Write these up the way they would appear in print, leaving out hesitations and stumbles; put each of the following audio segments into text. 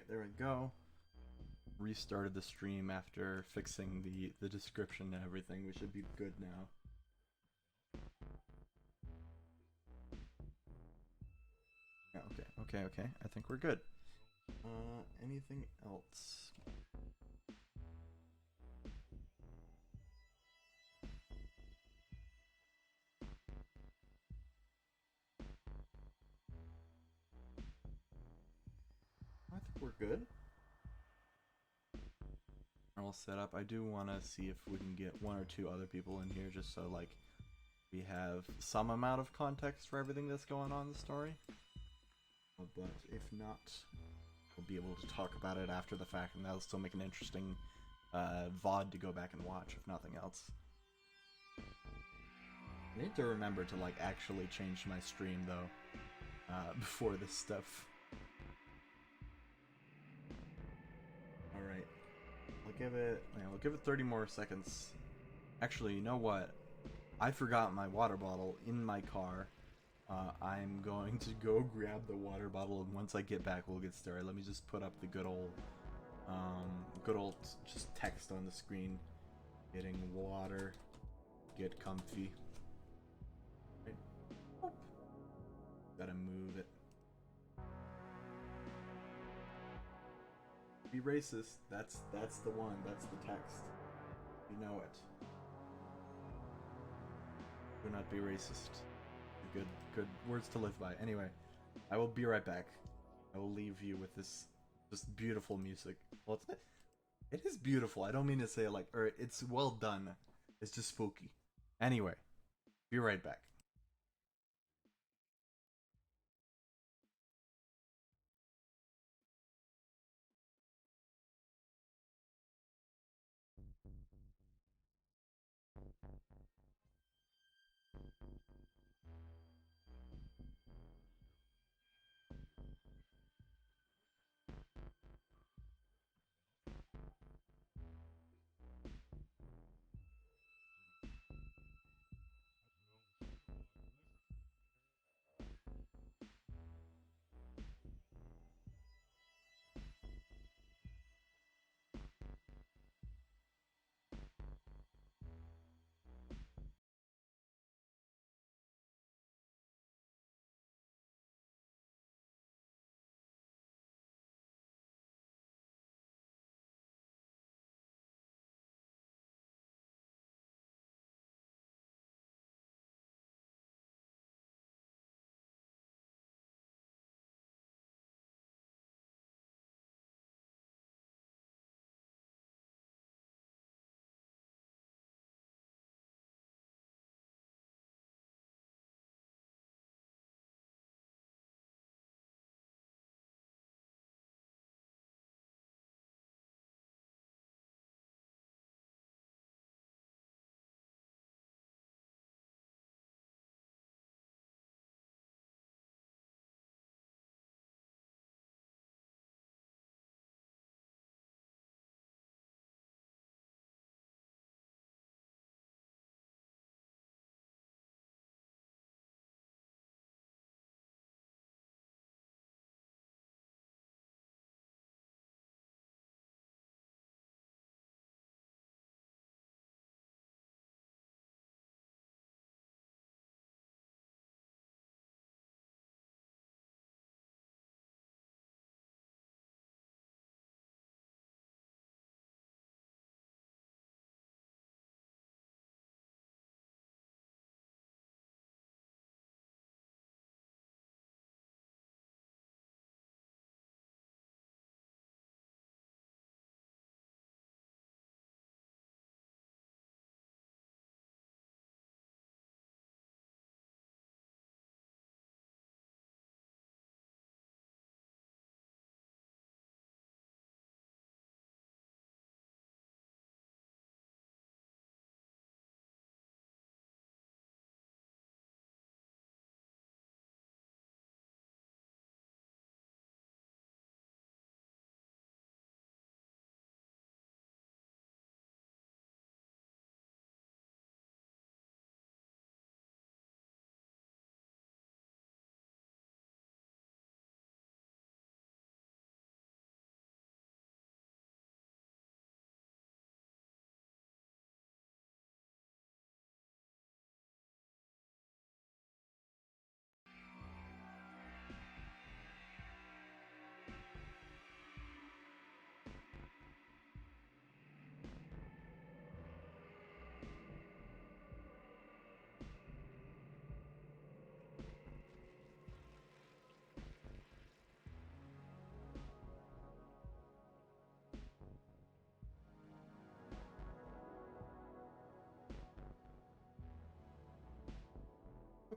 there we go. Restarted the stream after fixing the description and everything. We should be good now. Yeah, okay. I think we're good. Anything else? I think we're good. All set up. I do want to see if we can get one or two other people in here just so like we have some amount of context for everything that's going on in the story. But if not, we'll be able to talk about it after the fact, and that'll still make an interesting VOD to go back and watch, if nothing else. I need to remember to like actually change my stream though before this stuff. All right, we'll give it 30 more seconds. Actually, you know what? I forgot my water bottle in my car. I'm going to go grab the water bottle, and once I get back, we'll get started. Let me just put up the good old just text on the screen. Getting water. Get comfy. Right. Gotta move it. Be racist. That's the one. That's the text. You know it. Do not be racist. Good words to live by. Anyway, I will be right back. I will leave you with this just beautiful music. Well, it is beautiful. I don't mean to say like, or it's well done. It's just spooky. Anyway, be right back.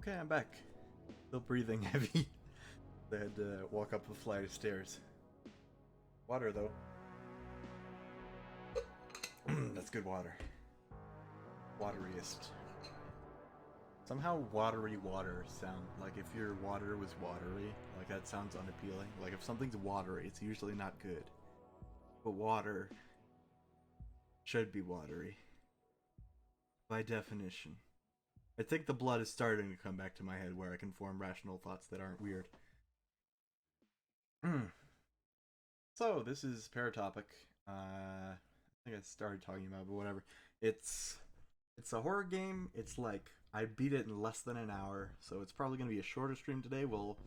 Okay, I'm back. Still breathing heavy. I had to walk up a flight of stairs. Water, though. That's good water. Wateriest. Somehow watery water sound like if your water was watery, like that sounds unappealing. Like if something's watery, it's usually not good. But water should be watery. By definition. I think the blood is starting to come back to my head where I can form rational thoughts that aren't weird. So, this is Paratopic. I think I started talking about it, but whatever. It's a horror game. It's like I beat it in less than an hour, so it's probably going to be a shorter stream today. We'll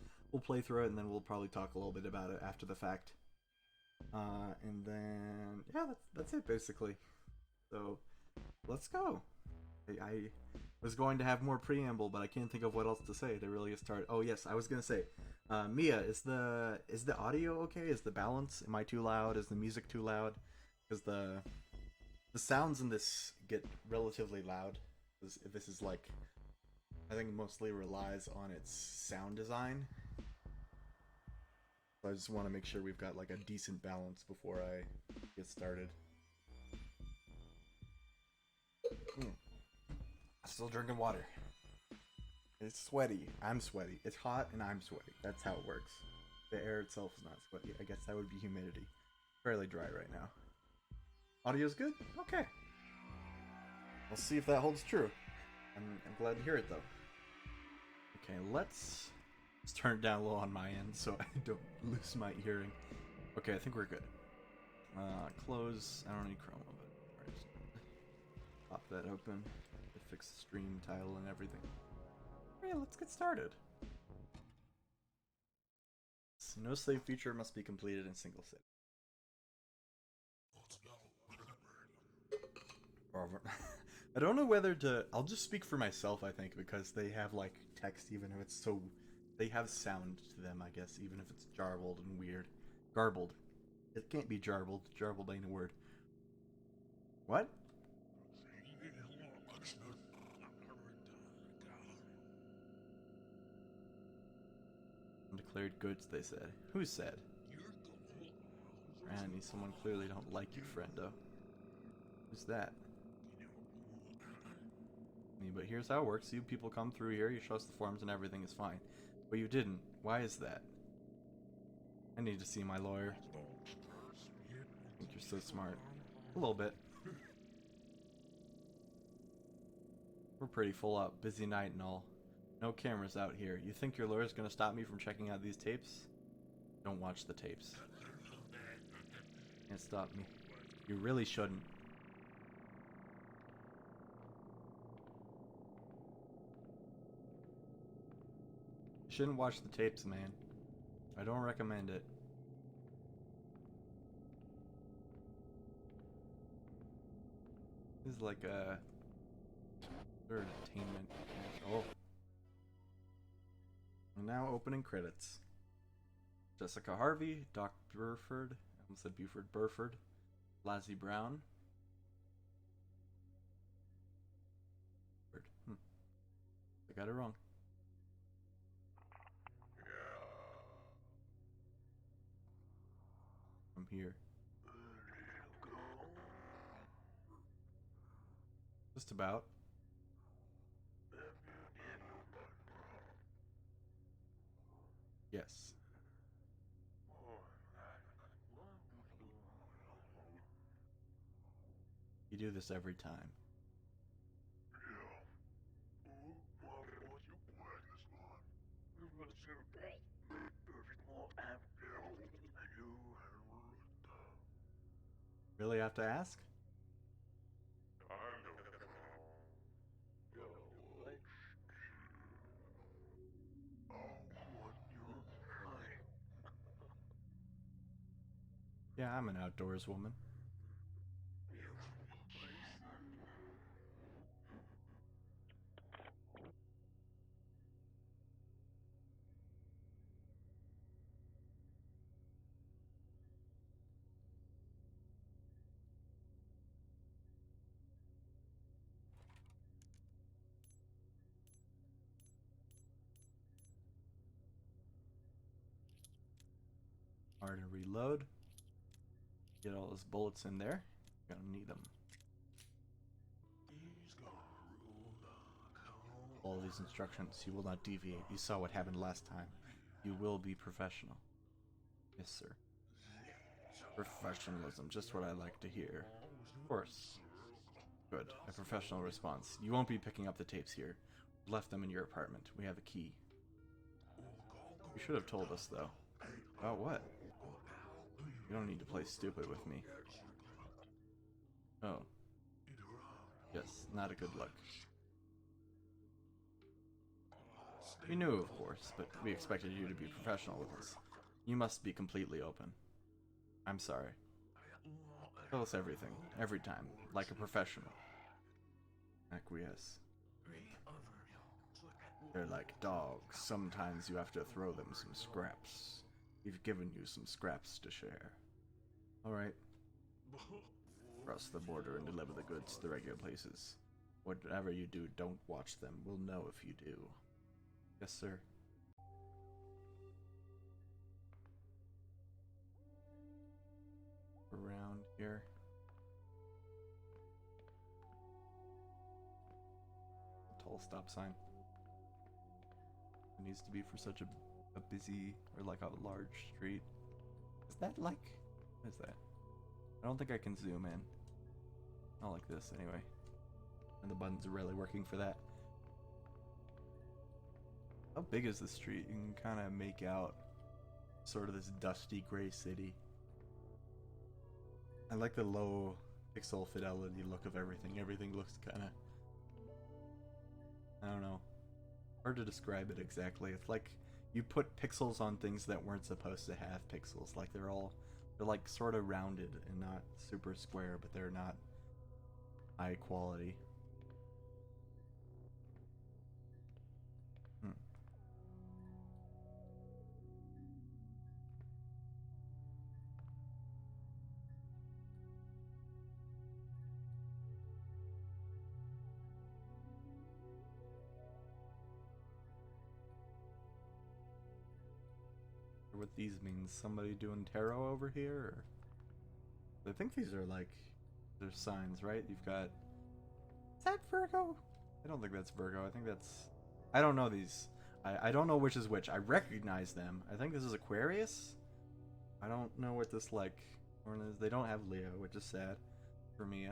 play through it and then we'll probably talk a little bit about it after the fact. And then yeah, that's it basically. So let's go. I was going to have more preamble, but I can't think of what else to say to really get started. Oh yes, I was gonna say, Mia, is the audio okay? Is the balance? Am I too loud? Is the music too loud? Because the sounds in this get relatively loud. This is like, I think mostly relies on its sound design. So I just want to make sure we've got like a decent balance before I get started. Still drinking water. It's sweaty. I'm sweaty. It's hot and I'm sweaty. That's how it works. The air itself is not sweaty. I guess that would be humidity. Fairly dry right now. Audio's good? Okay. We'll see if that holds true. I'm glad to hear it though. Okay, let's turn it down a little on my end so I don't lose my hearing. Okay, I think we're good. Close. I don't need Chrome of it. Right, pop that open. Fix the stream title and everything. Okay, let's get started. No save feature must be completed in single save. I don't know whether to. I'll just speak for myself, I think, because they have like text, even if it's so. They have sound to them, I guess, even if it's jarbled and weird. Garbled. It can't be jarbled. Jarbled ain't a word. What? Undeclared goods, they said. Who said? Randy, someone clearly don't like you, friendo. Who's that? But here's how it works. You people come through here, you show us the forms and everything is fine. But you didn't. Why is that? I need to see my lawyer. I think you're so smart. A little bit. We're pretty full up. Busy night and all. No cameras out here. You think your lawyer's gonna stop me from checking out these tapes? Don't watch the tapes. Can't stop me. You really shouldn't. You shouldn't watch the tapes, man. I don't recommend it. This is like a entertainment. Oh. And now opening credits. Jessica Harvey, Doc Burford, I almost said Buford, Burford, Lazzie Brown. I got it wrong. I'm here. Just about. Yes. You do this every time. Really have to ask? Yeah, I'm an outdoors woman. Hard to reload. Get all those bullets in there. Gonna need them. All these instructions. You will not deviate. You saw what happened last time. You will be professional. Yes, sir. Professionalism, just what I like to hear. Of course. Good. A professional response. You won't be picking up the tapes here. We left them in your apartment. We have a key. You should have told us, though. About what? You don't need to play stupid with me. Oh. Yes, not a good look. We knew, of course, but we expected you to be professional with us. You must be completely open. I'm sorry. Tell us everything, every time, like a professional. Acquiesce. They're like dogs. Sometimes you have to throw them some scraps. We've given you some scraps to share. Alright. Cross the border and deliver the goods to the regular places. Whatever you do, don't watch them. We'll know if you do. Yes, sir. Around here. A tall stop sign. It needs to be for such a busy, or like a large street. Is that like... What is that? I don't think I can zoom in. Not like this, anyway. And the buttons are really working for that. How big is the street? You can kind of make out sort of this dusty gray city. I like the low pixel fidelity look of everything. Everything looks kind of... I don't know. Hard to describe it exactly. It's like you put pixels on things that weren't supposed to have pixels. Like they're like sort of rounded and not super square, but they're not high quality. What these mean? Somebody doing tarot over here? Or... I think these are like... They're signs, right? You've got... Is that Virgo? I don't think that's Virgo. I think that's... I don't know these. I don't know which is which. I recognize them. I think this is Aquarius? I don't know what this, like, horn is. They don't have Leo, which is sad for me.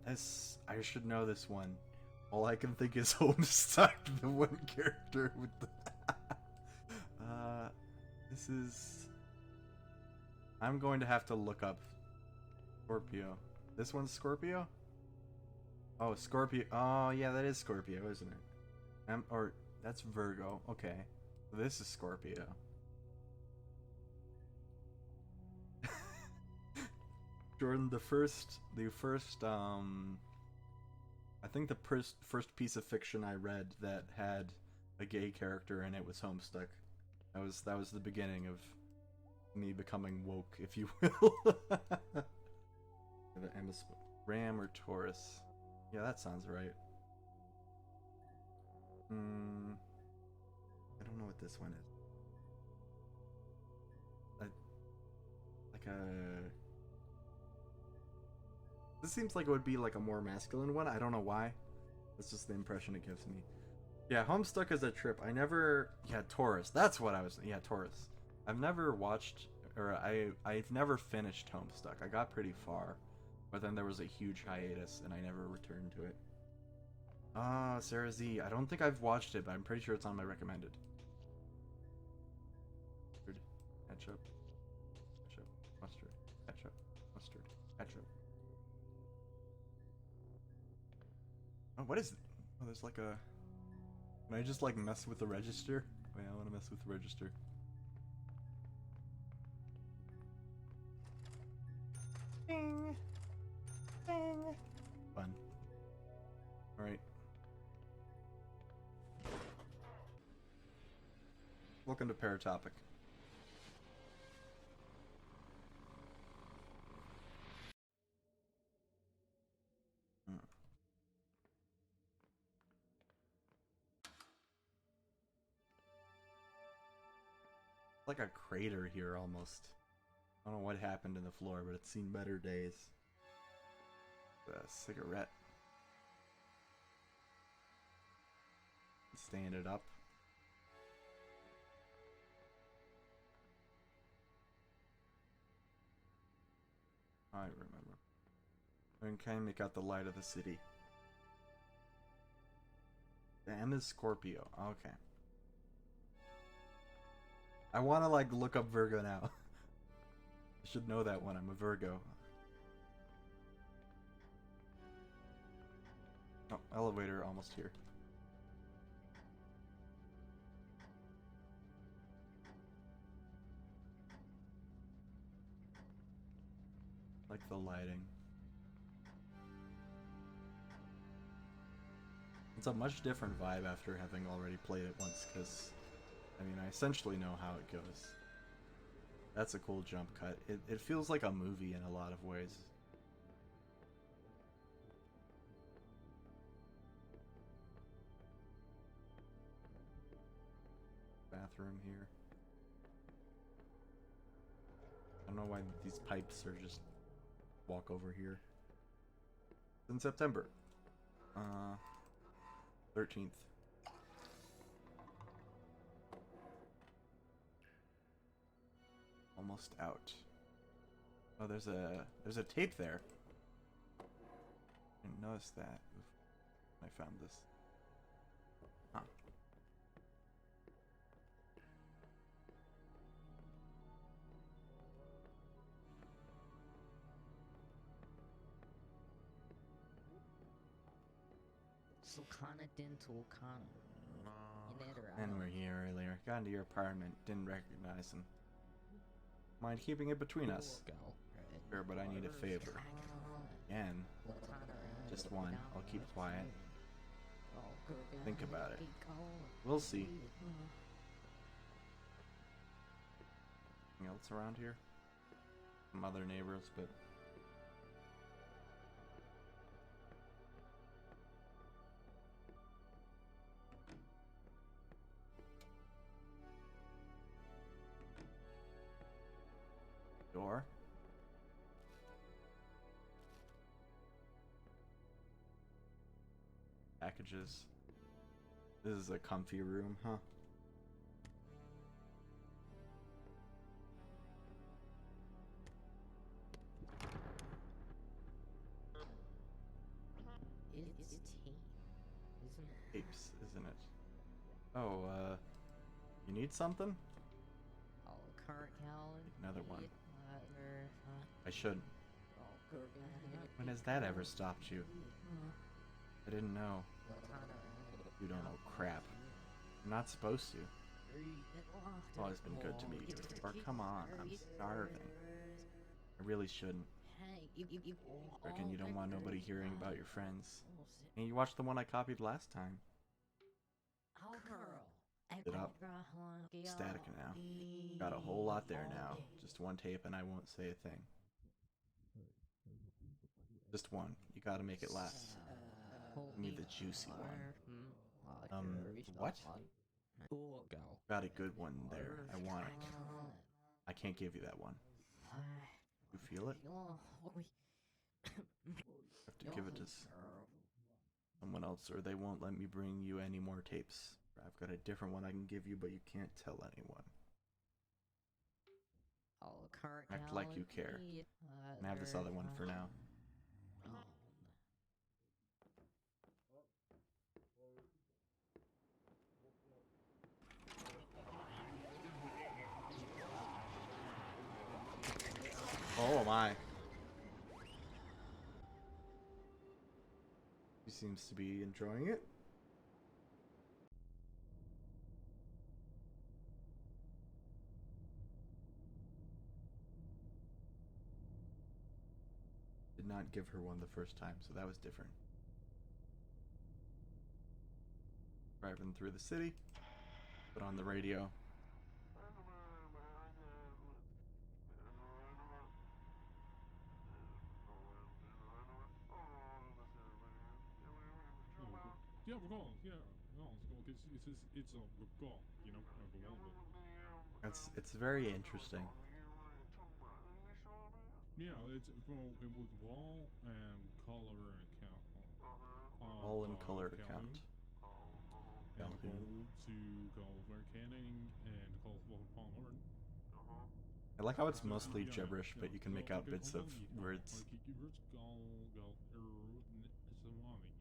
This... I should know this one. All I can think is Homestuck, the one character with the... This is... I'm going to have to look up Scorpio. This one's Scorpio? Oh, Scorpio. Oh, yeah, that is Scorpio, isn't it? Or, that's Virgo. Okay. This is Scorpio. Jordan, the first, I think the first piece of fiction I read that had a gay character in it was Homestuck. That was the beginning of me becoming woke, if you will. Ram or Taurus? Yeah, that sounds right. I don't know what this one is. This seems like it would be like a more masculine one. I don't know why. That's just the impression it gives me. Yeah, Homestuck is a trip. I never... Yeah, Taurus. That's what I was... Yeah, Taurus. I've never watched... Or I've never finished Homestuck. I got pretty far. But then there was a huge hiatus, and I never returned to it. Ah, Sarah Z. I don't think I've watched it, but I'm pretty sure it's on my recommended. Ketchup. Ketchup. Mustard. Ketchup. Mustard. Ketchup. Oh, what is it? Oh, there's like a... Can I just like mess with the register? Oh yeah, I want to mess with the register. Ding! Ding! Fun. Alright. Welcome to Paratopic. like a crater here almost. I don't know what happened in the floor, but it's seen better days. A cigarette. Stand it up. I remember. And can make out the light of the city. The M is Scorpio. Okay. I want to like look up Virgo now. I should know that one. I'm a Virgo. Oh, elevator almost here. Like the lighting. It's a much different vibe after having already played it once, because, I mean, I essentially know how it goes. That's a cool jump cut. It feels like a movie in a lot of ways. Bathroom here. I don't know why these pipes are just walk over here. It's in September. 13th. Almost out. Oh, there's a tape there. Didn't notice that. I found this. Huh. And we're here earlier. Got into your apartment. Didn't recognize him. Mind keeping it between us? Sure, but I need a favor. Again. Just one. I'll keep quiet. Think about it. We'll see. Anything else around here? Some other neighbors, but... Door. Packages. This is a comfy room, huh? It's tea, isn't it? Apes, isn't it? Oh, you need something? Another one. I should. When has that ever stopped you? I didn't know. You don't know crap. I'm not supposed to. It's always been good to meet you. Or come on, I'm starving. I really shouldn't. Reckon you don't want nobody hearing about your friends. And you watched the one I copied last time. It up. Static now. Got a whole lot there now. Just one tape and I won't say a thing. Just one. You gotta make it last. Give me the juicy one. What? Got a good one there. I want it. I can't give you that one. You feel it? Have to give it to someone else or they won't let me bring you any more tapes. I've got a different one I can give you, but you can't tell anyone. Act like you care. And have this other one for now. Oh my. He seems to be enjoying it. Did not give her one the first time, so that was different. Driving through the city, put on the radio. Yeah, we're gone. Yeah, no, it's a we're gone. You know, we're gone. It's very interesting. Yeah, well, it was wall and color account of All in colored Calhoun, account. and Calhoun. gold to gold canning and gold polymer. I like how it's So mostly yeah, gibberish, yeah. but you can So make out okay, bits hold of on, yeah. words. Okay, yours gold Somali.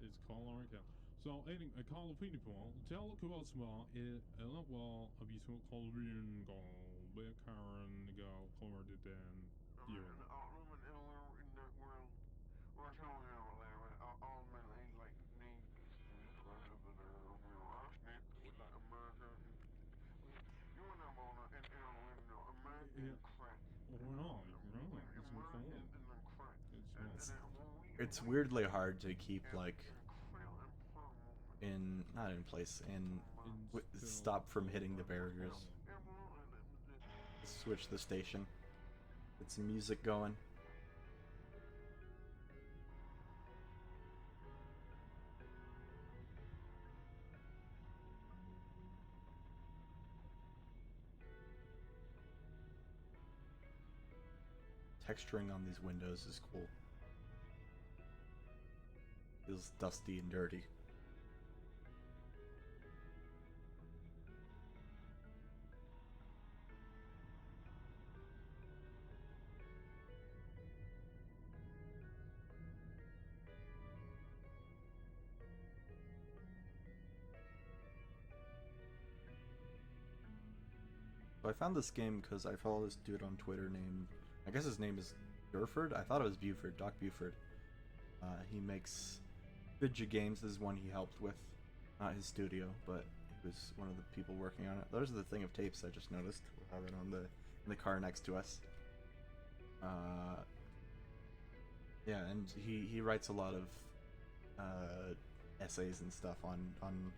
It's color account. Så en Carl Finipol, tell Kowalsma eller var avismo Colvin go Bekaren go color den Dion. Yeah. Well, yeah, it's in cool. It's not. It's weirdly hard to keep like in not in place in In still stop from hitting the barriers. Switch the station. Get some music going. Texturing on these windows is cool. Feels dusty and dirty. So I found this game because I follow this dude on Twitter named, I guess his name is Durford. I thought it was Buford, Doc Buford. He makes Vidja games. This is one he helped with, not his studio, but he was one of the people working on it. Those are the thing of tapes I just noticed. We have it on in the car next to us. Yeah, and he writes a lot of essays and stuff on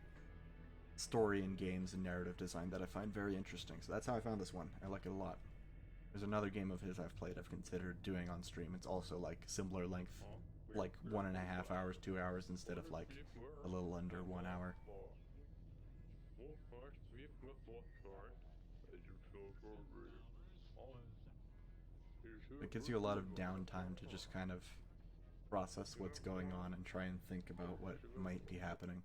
story in games and narrative design that I find very interesting. So that's how I found this one. I like it a lot. There's another game of his I've played. I've considered doing on stream. It's also like similar length, like 1.5 hours, 2 hours instead of like a little under 1 hour. It gives you a lot of downtime to just kind of process what's going on and try and think about what might be happening.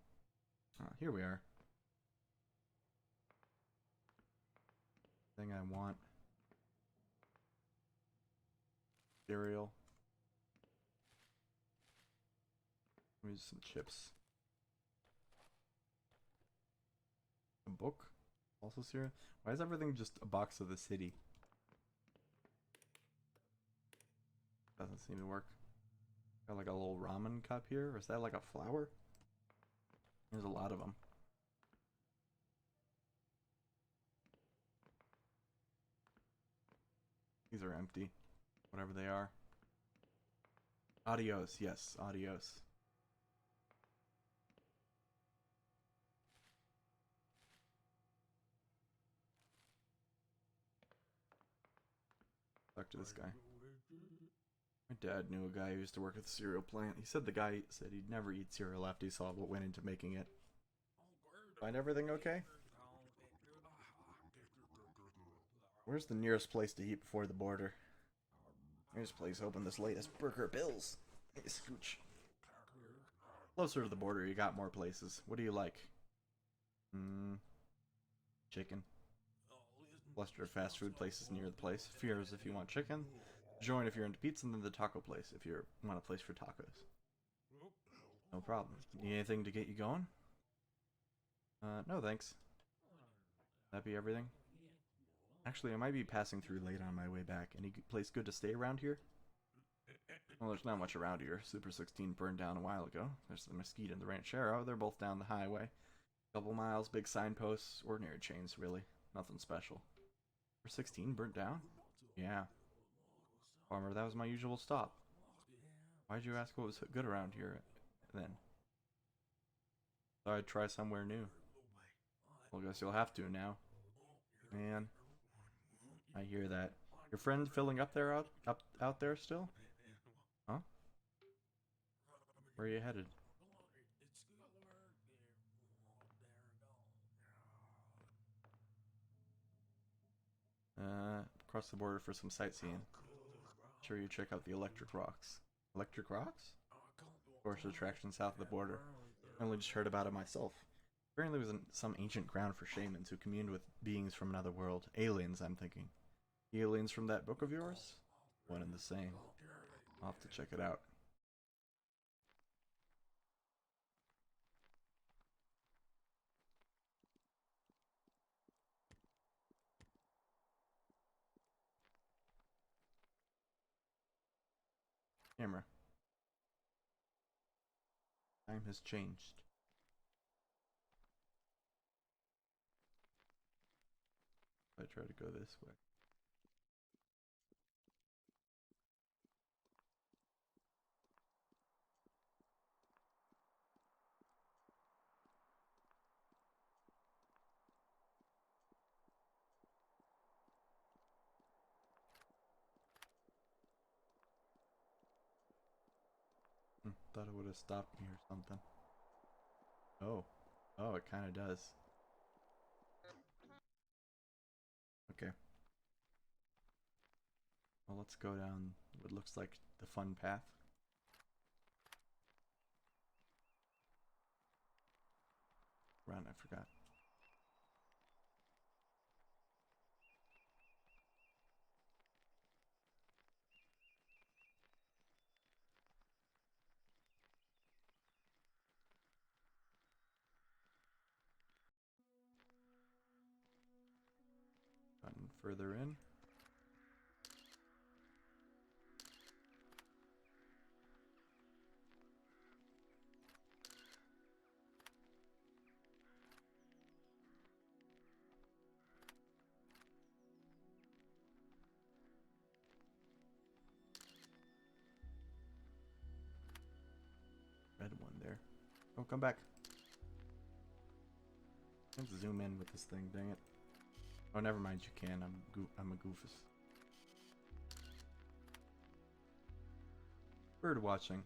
Here we are. Thing I want. Cereal. Use some chips. A book? Also cereal? Why is everything just a box of the city? Doesn't seem to work. Got like a little ramen cup here. Or is that like a flower? There's a lot of them. These are empty. Whatever they are. Adios. Yes, adios. Talk to this guy. My dad knew a guy who used to work at the cereal plant. He said the guy said he'd never eat cereal after he saw what went into making it. Find everything okay? Where's the nearest place to eat before the border? Nearest place open this latest Burger Bills. Hey, scooch. Closer to the border, you got more places. What do you like? Chicken. Cluster of fast food places near the place. Fears if you want chicken. Join if you're into pizza, and then the taco place if you want a place for tacos. No problem. Need anything to get you going? No thanks. That be everything? Actually, I might be passing through late on my way back. Any place good to stay around here? Well, there's not much around here. Super 16 burned down a while ago. There's the Mesquite and the Ranchero. They're both down the highway. Couple miles, big signposts, ordinary chains, really. Nothing special. Super 16 burnt down? Yeah. Farmer, that was my usual stop. Why'd you ask what was good around here, then? Thought I'd try somewhere new. Well, I guess you'll have to now. Man. I hear that. Your friend filling up there out there still? Huh? Where are you headed? Across the border for some sightseeing. Sure you check out the electric rocks. Electric rocks? Tourist attraction south of the border. I only just heard about it myself. Apparently it was some ancient ground for shamans who communed with beings from another world. Aliens, I'm thinking. The aliens from that book of yours? One and the same. I'll have to check it out. Camera. Time has changed. I try to go this way. Thought it would have stopped me or something. Oh. Oh, it kind of does. Okay. Well, let's go down what looks like the fun path. Run, I forgot. Gotten further in. Red one there. Oh, come back. Can't zoom in with this thing, dang it. Oh, never mind, you can. I'm a goofus. Bird watching.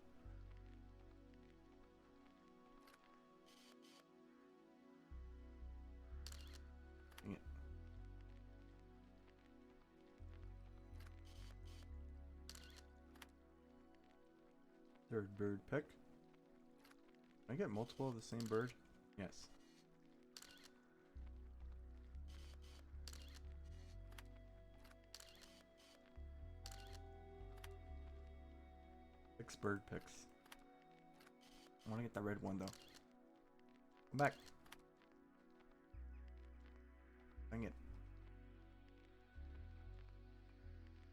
Dang it. Third bird pick. Can I get multiple of the same bird? Yes. Six bird picks. I want to get that red one though. Come back. Dang it.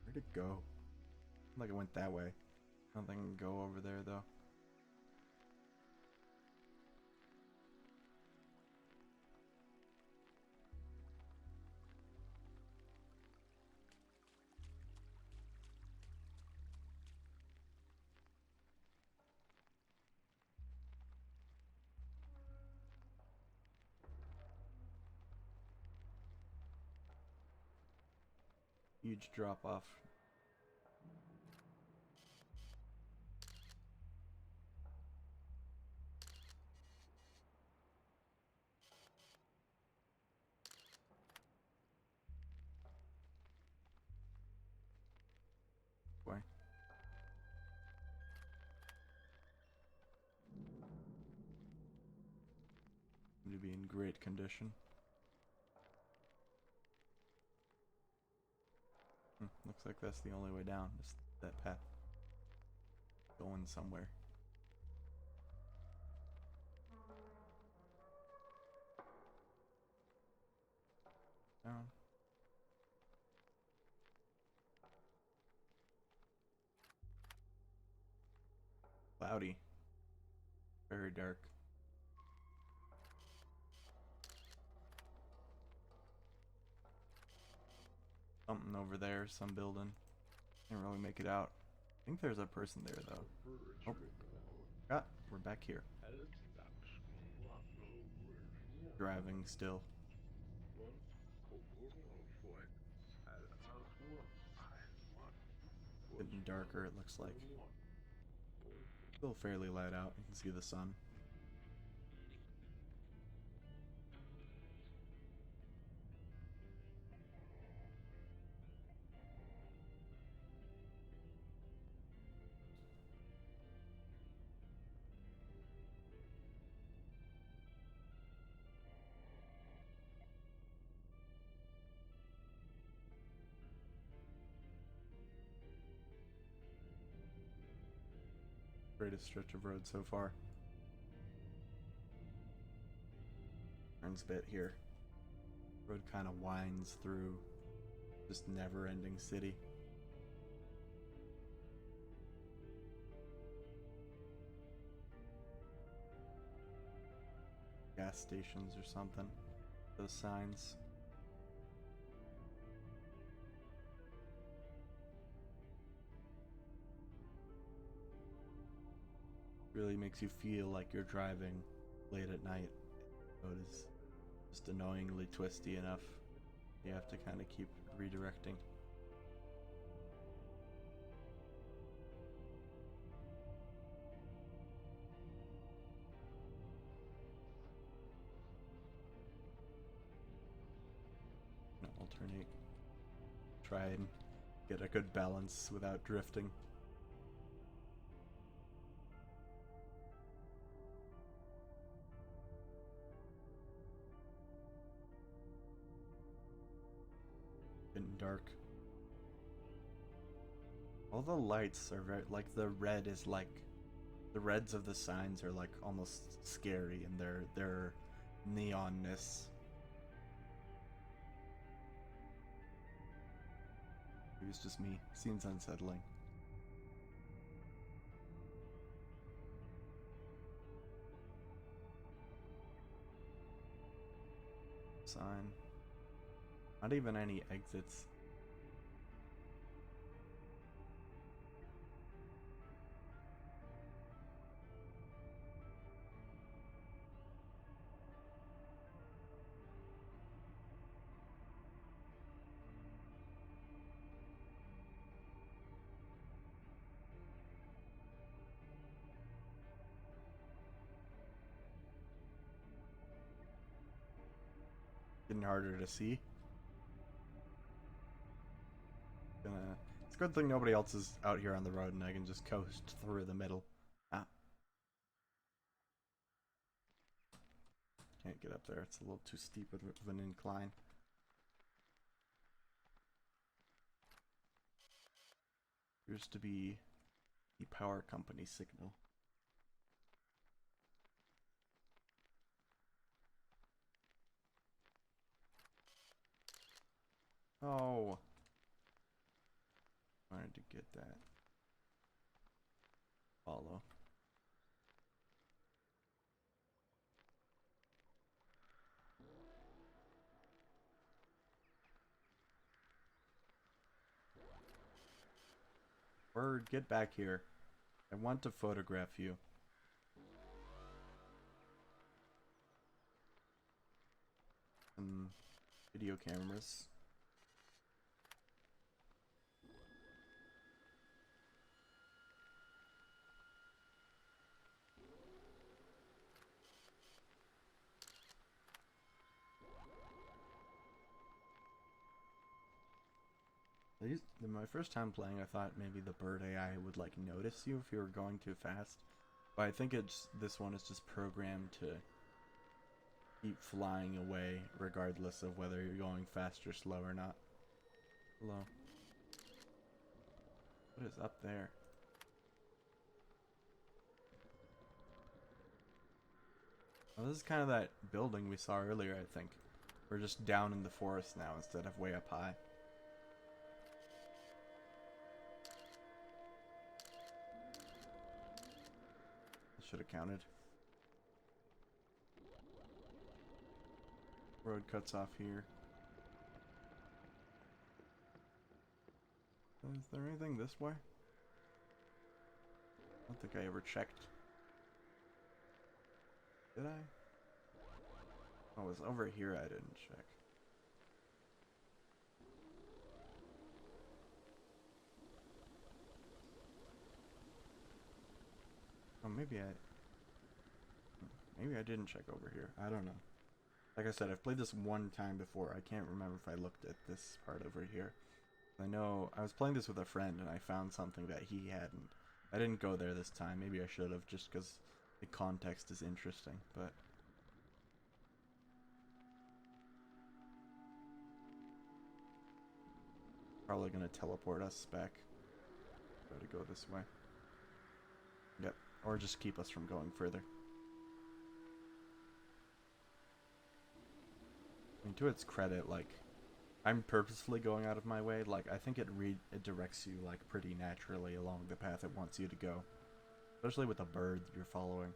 Where'd it go? Like it went that way. I don't think I can go over there though. Huge drop off. Why? To be in great condition. Looks like that's the only way down. Just that path. Going somewhere. Down. Cloudy. Very dark. Something over there, some building. Can't really make it out. I think there's a person there though. Oh. Ah, we're back here. Driving still. Getting darker, it looks like. Still fairly light out. You can see the sun. Greatest stretch of road so far. Turns a bit here. Road kind of winds through just never-ending city. Gas stations or something. Those signs. Really makes you feel like you're driving late at night. The road is just annoyingly twisty enough. You have to kind of keep redirecting. Alternate. Try and get a good balance without drifting. Getting dark. All the lights are very, like, the red is like, the reds of the signs are like almost scary in their neonness. It was just me. Seems unsettling. Sign. Not even any exits. Getting harder to see. It's a good thing nobody else is out here on the road and I can just coast through the middle. Ah. Can't get up there. It's a little too steep of an incline. Appears to be the power company signal. Oh. Wanted to get that. Follow. Bird, get back here. I want to photograph you. Video cameras. My first time playing, I thought maybe the bird AI would like notice you if you were going too fast, but I think this one is just programmed to keep flying away regardless of whether you're going fast or slow or not. Hello. What is up there? Oh, this is kind of that building we saw earlier, I think. We're just down in the forest now instead of way up high. Should have counted. Road cuts off here. Is there anything this way? I don't think I ever checked. Did I? Oh, it was over here I didn't check. maybe I didn't check over here. I don't know. Like I said, I've played this one time before. I can't remember if I looked at this part over here. I know I was playing this with a friend and I found something that he hadn't. I didn't go there this time. Maybe I should have, just because the context is interesting, but... Probably gonna teleport us back. Try to go this way. Yep, or just keep us from going further. I mean, to its credit, like, I'm purposefully going out of my way. Like, I think it directs you, like, pretty naturally along the path it wants you to go. Especially with the bird you're following.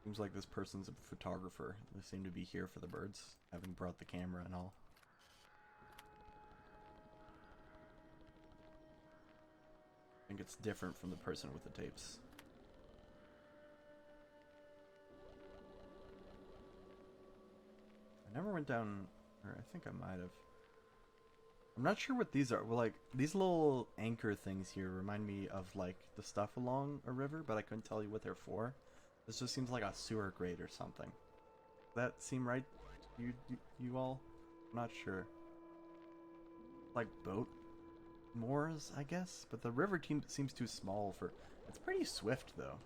Seems like this person's a photographer. They seem to be here for the birds, having brought the camera and all. I think it's different from the person with the tapes. I never went down, or I think I might have. I'm not sure what these are. Well, like, these little anchor things here remind me of, like, the stuff along a river, but I couldn't tell you what they're for. This just seems like a sewer grate or something. Does that seem right to you all? I'm not sure. Like boat moors, I guess? But the river seems too small for... It's pretty swift, though.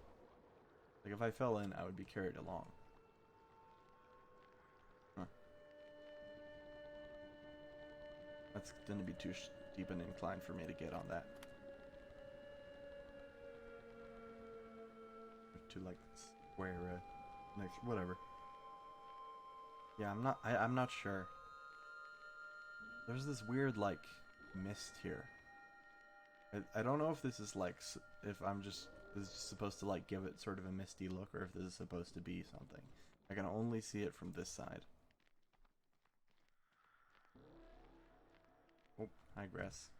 Like, if I fell in, I would be carried along. Huh. That's going to be too steep an incline for me to get on that. To, like, square, next, whatever. Yeah, I'm not sure. There's this weird, like, mist here. I don't know if this is, like, if this is supposed to, like, give it sort of a misty look, or if this is supposed to be something. I can only see it from this side. Oh, hi, grass.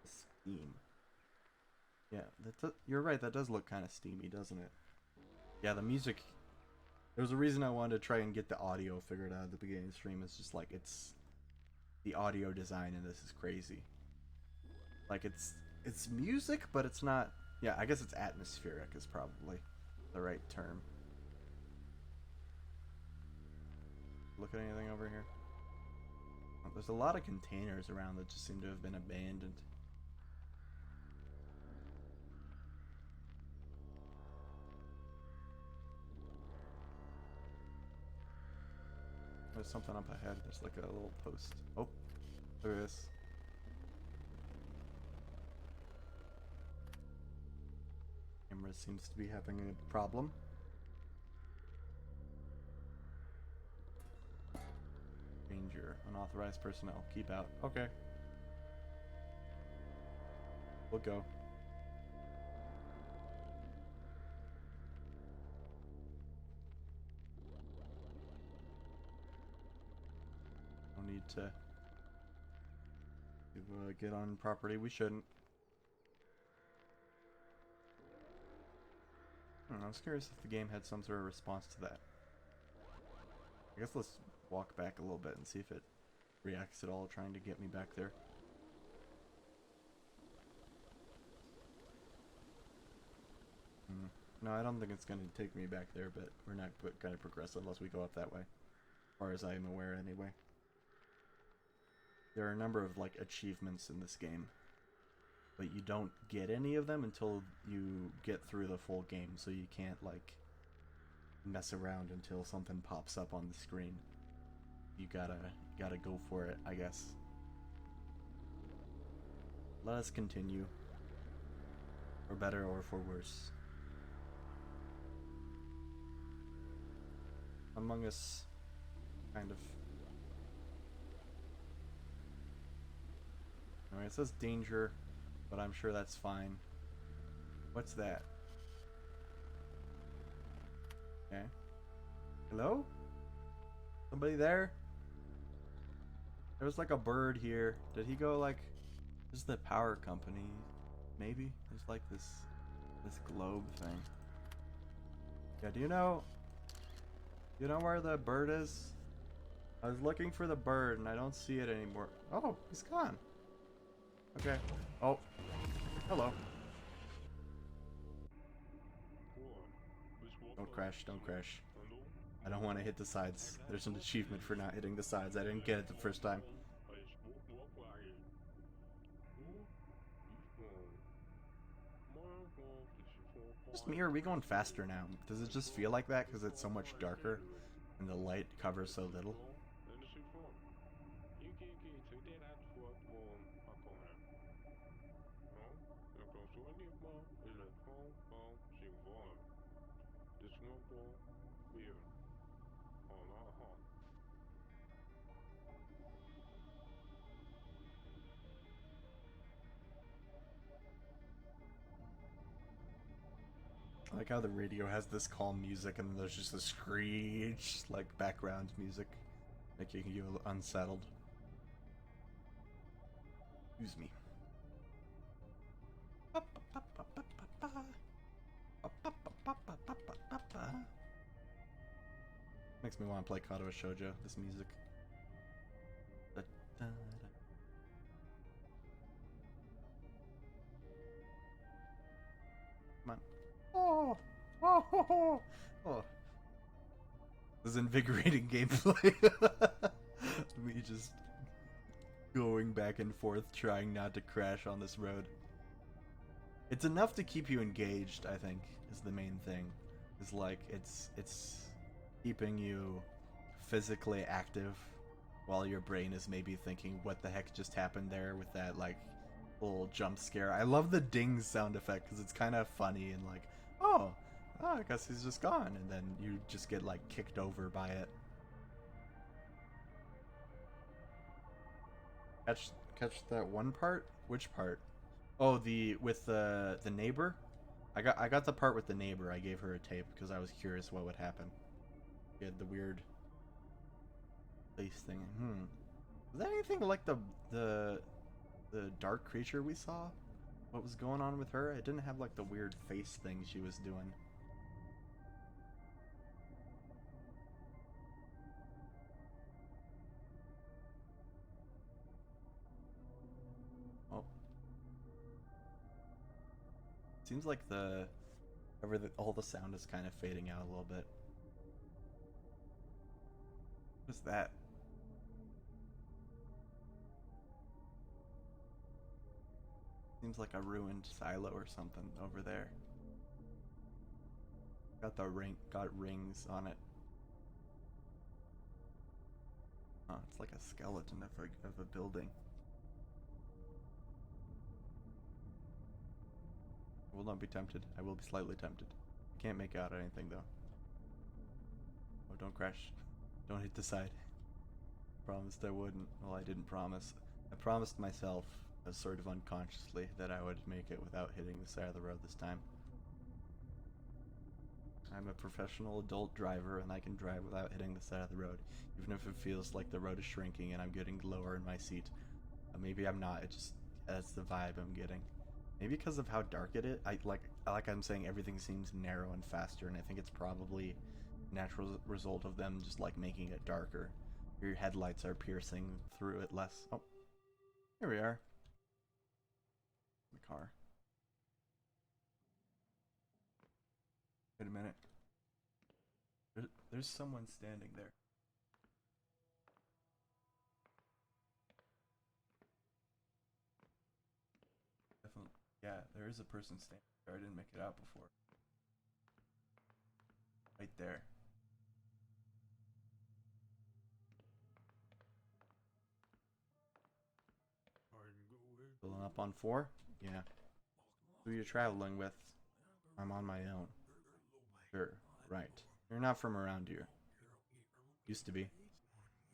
Steam. Yeah, you're right, that does look kind of steamy, doesn't it? Yeah, the music... There's a reason I wanted to try and get the audio figured out at the beginning of the stream. It's just like, it's... The audio design in this is crazy. Like, it's music, but it's not... Yeah, I guess it's atmospheric is probably the right term. Look at anything over here? Oh, there's a lot of containers around that just seem to have been abandoned. There's something up ahead. There's like a little post. Oh, look at this. Camera seems to be having a problem. Danger. Unauthorized personnel. Keep out. Okay. We'll go. No need to get on property we shouldn't. I was curious if the game had some sort of response to that. I guess let's walk back a little bit and see if it reacts at all, trying to get me back there. No, I don't think it's going to take me back there, but we're not going to progress unless we go up that way. As far as I'm aware, anyway. There are a number of, like, achievements in this game, but you don't get any of them until you get through the full game, so you can't, like, mess around until something pops up on the screen. You gotta go for it, I guess. Let us continue. For better or for worse. Among Us, kind of. Alright, it says danger, but I'm sure that's fine. What's that? Okay. Hello? Somebody there? There's like a bird here. Did he go like... This is the power company. Maybe? There's like this globe thing. Yeah, do you know where the bird is? I was looking for the bird and I don't see it anymore. Oh, he's gone. Okay. Oh. Hello. Don't crash, don't crash. I don't want to hit the sides. There's an achievement for not hitting the sides. I didn't get it the first time. Just me, or are we going faster now? Does it just feel like that because it's so much darker and the light covers so little? I like how the radio has this calm music and then there's just a screech, like background music, making you unsettled. Excuse me. Makes me want to play Kato Shoujo, this music. Come on. Oh! Oh! Oh! This is invigorating gameplay. Me just going back and forth trying not to crash on this road. It's enough to keep you engaged, I think, is the main thing. Is like it's keeping you physically active while your brain is maybe thinking what the heck just happened there with that like little jump scare. I love the ding sound effect because it's kind of funny and like, oh, I guess he's just gone, and then you just get like kicked over by it. Catch that one part? Which part? Oh, with the neighbor? I got the part with the neighbor. I gave her a tape because I was curious what would happen. She had the weird face thing. Was that anything like the dark creature we saw? What was going on with her? It didn't have like the weird face thing she was doing. Oh. Seems like all the sound is kind of fading out a little bit. What's that? Seems like a ruined silo or something over there. Got rings on it. Oh, it's like a skeleton of a building. I will not be tempted. I will be slightly tempted. I can't make out anything though. Oh, don't crash. Don't hit the side. Promised I wouldn't. Well, I didn't promise. I promised myself, sort of unconsciously, that I would make it without hitting the side of the road this time. I'm a professional adult driver and I can drive without hitting the side of the road, even if it feels like the road is shrinking and I'm getting lower in my seat. Maybe I'm not. That's the vibe I'm getting. Maybe because of how dark it is. I'm saying, everything seems narrow and faster, and I think it's probably a natural result of them just like making it darker. Your headlights are piercing through it less. Oh, here we are. The car. Wait a minute. There's someone standing there. Definitely. Yeah, there is a person standing there. I didn't make it out before. Right there. Filling up on 4? Yeah. Who are you traveling with? I'm on my own. Sure, right. You're not from around here. Used to be.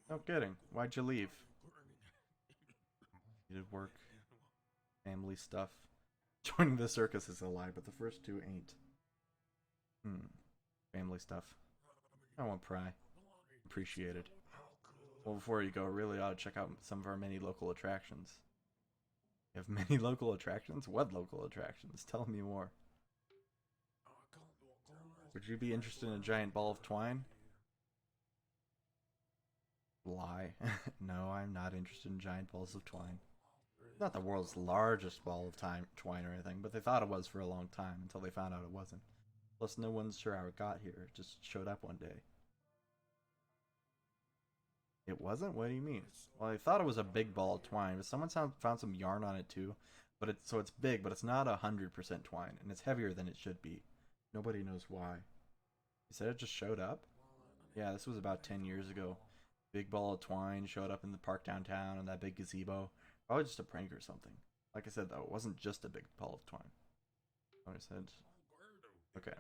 No kidding. Why'd you leave? Needed work. Family stuff. Joining the circus is a lie, but the first two ain't. Family stuff. I won't pry. Appreciate it. Well, before you go, really ought to check out some of our many local attractions. You have many local attractions? What local attractions? Tell me more. Would you be interested in a giant ball of twine? Lie. No, I'm not interested in giant balls of twine. Not the world's largest ball of twine or anything, but they thought it was for a long time until they found out it wasn't. Plus, no one's sure how it got here. It just showed up one day. It wasn't? What do you mean? Well, I thought it was a big ball of twine, but someone found some yarn on it too. But it's big, but it's not 100% twine, and it's heavier than it should be. Nobody knows why. You said it just showed up? Yeah, this was about 10 years ago. Big ball of twine showed up in the park downtown in that big gazebo. Probably just a prank or something. Like I said, though, it wasn't just a big ball of twine. Like I said. Okay.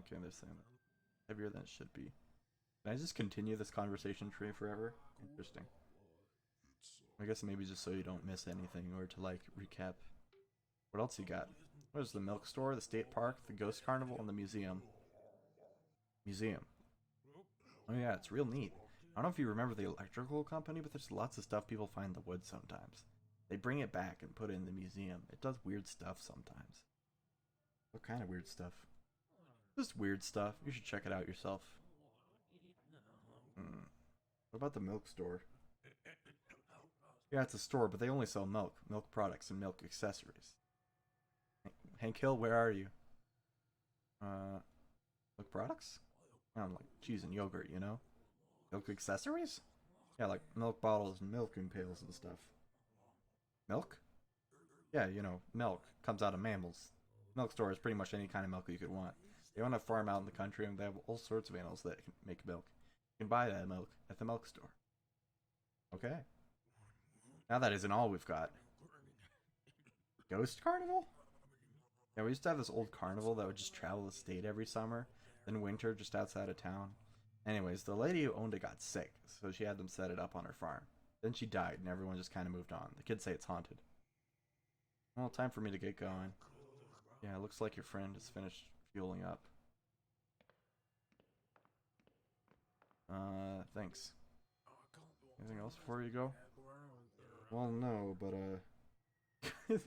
Okay, they're saying that. Heavier than it should be. Can I just continue this conversation tree forever? Interesting. I guess maybe just so you don't miss anything or to, like, recap. What else you got? What is the milk store, the state park, the ghost carnival, and the museum? Museum. Oh yeah, it's real neat. I don't know if you remember the electrical company, but there's lots of stuff people find in the woods sometimes. They bring it back and put it in the museum. It does weird stuff sometimes. What kind of weird stuff? Just weird stuff. You should check it out yourself. What about the milk store? Yeah, it's a store, but they only sell milk, milk products, and milk accessories. Hank Hill, where are you? Milk products? Like cheese and yogurt, you know? Milk accessories? Yeah, like milk bottles and milking pails and stuff. Milk? Yeah, you know, milk comes out of mammals. Milk store is pretty much any kind of milk you could want. They own a farm out in the country and they have all sorts of animals that can make milk. You can buy that milk at the milk store. Okay. Now that isn't all we've got. Ghost carnival? Yeah, we used to have this old carnival that would just travel the state every summer, then winter just outside of town. Anyways, the lady who owned it got sick, so she had them set it up on her farm. Then she died, and everyone just kind of moved on. The kids say it's haunted. Well, time for me to get going. Yeah, it looks like your friend is finished fueling up. Thanks. Anything else before you go? Well, no, but,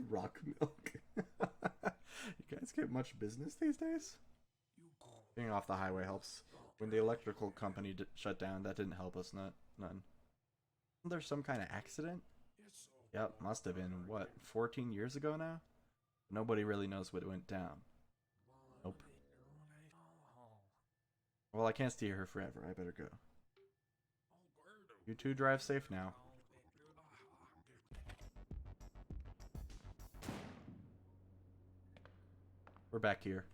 rock milk. You guys get much business these days? Being off the highway helps. When the electrical company shut down, that didn't help us none. Wasn't there some kind of accident? Yep, must have been, what, 14 years ago now? Nobody really knows what went down. Nope. Well, I can't stay here forever. I better go. You two drive safe now. We're back here.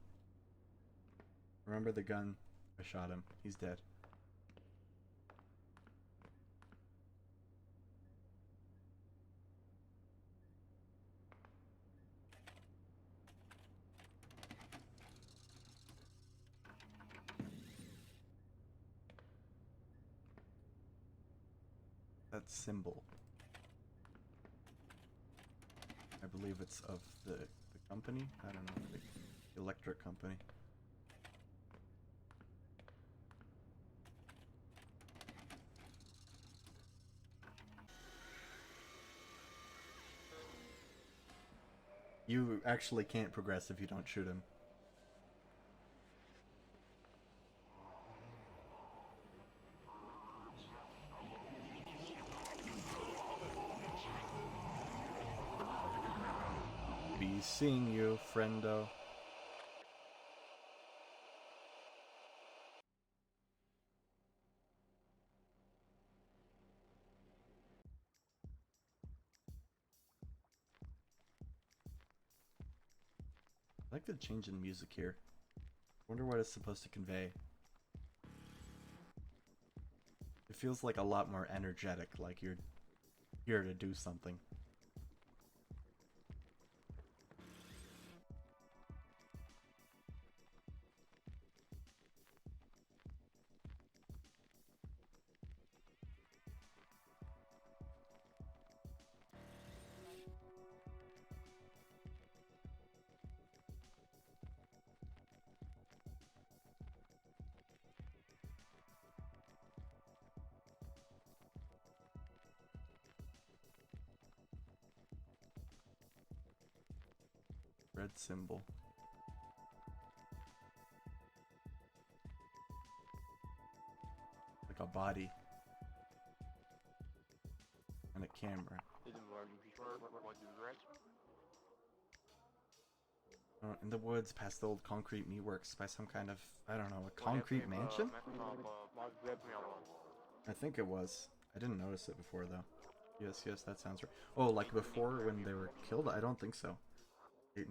Remember the gun? I shot him. He's dead. That symbol. I believe it's of the company? I don't know. The electric company. You actually can't progress if you don't shoot him. Be seeing you, friendo. I like the change in music here. Wonder what it's supposed to convey. It feels like a lot more energetic, like you're here to do something. Red symbol. body. And a camera. In the woods, past the old concrete meatworks, by some kind of, I don't know, a concrete mansion? I think it was. I didn't notice it before, though. Yes, that sounds right. Oh, like before when they were killed? I don't think so.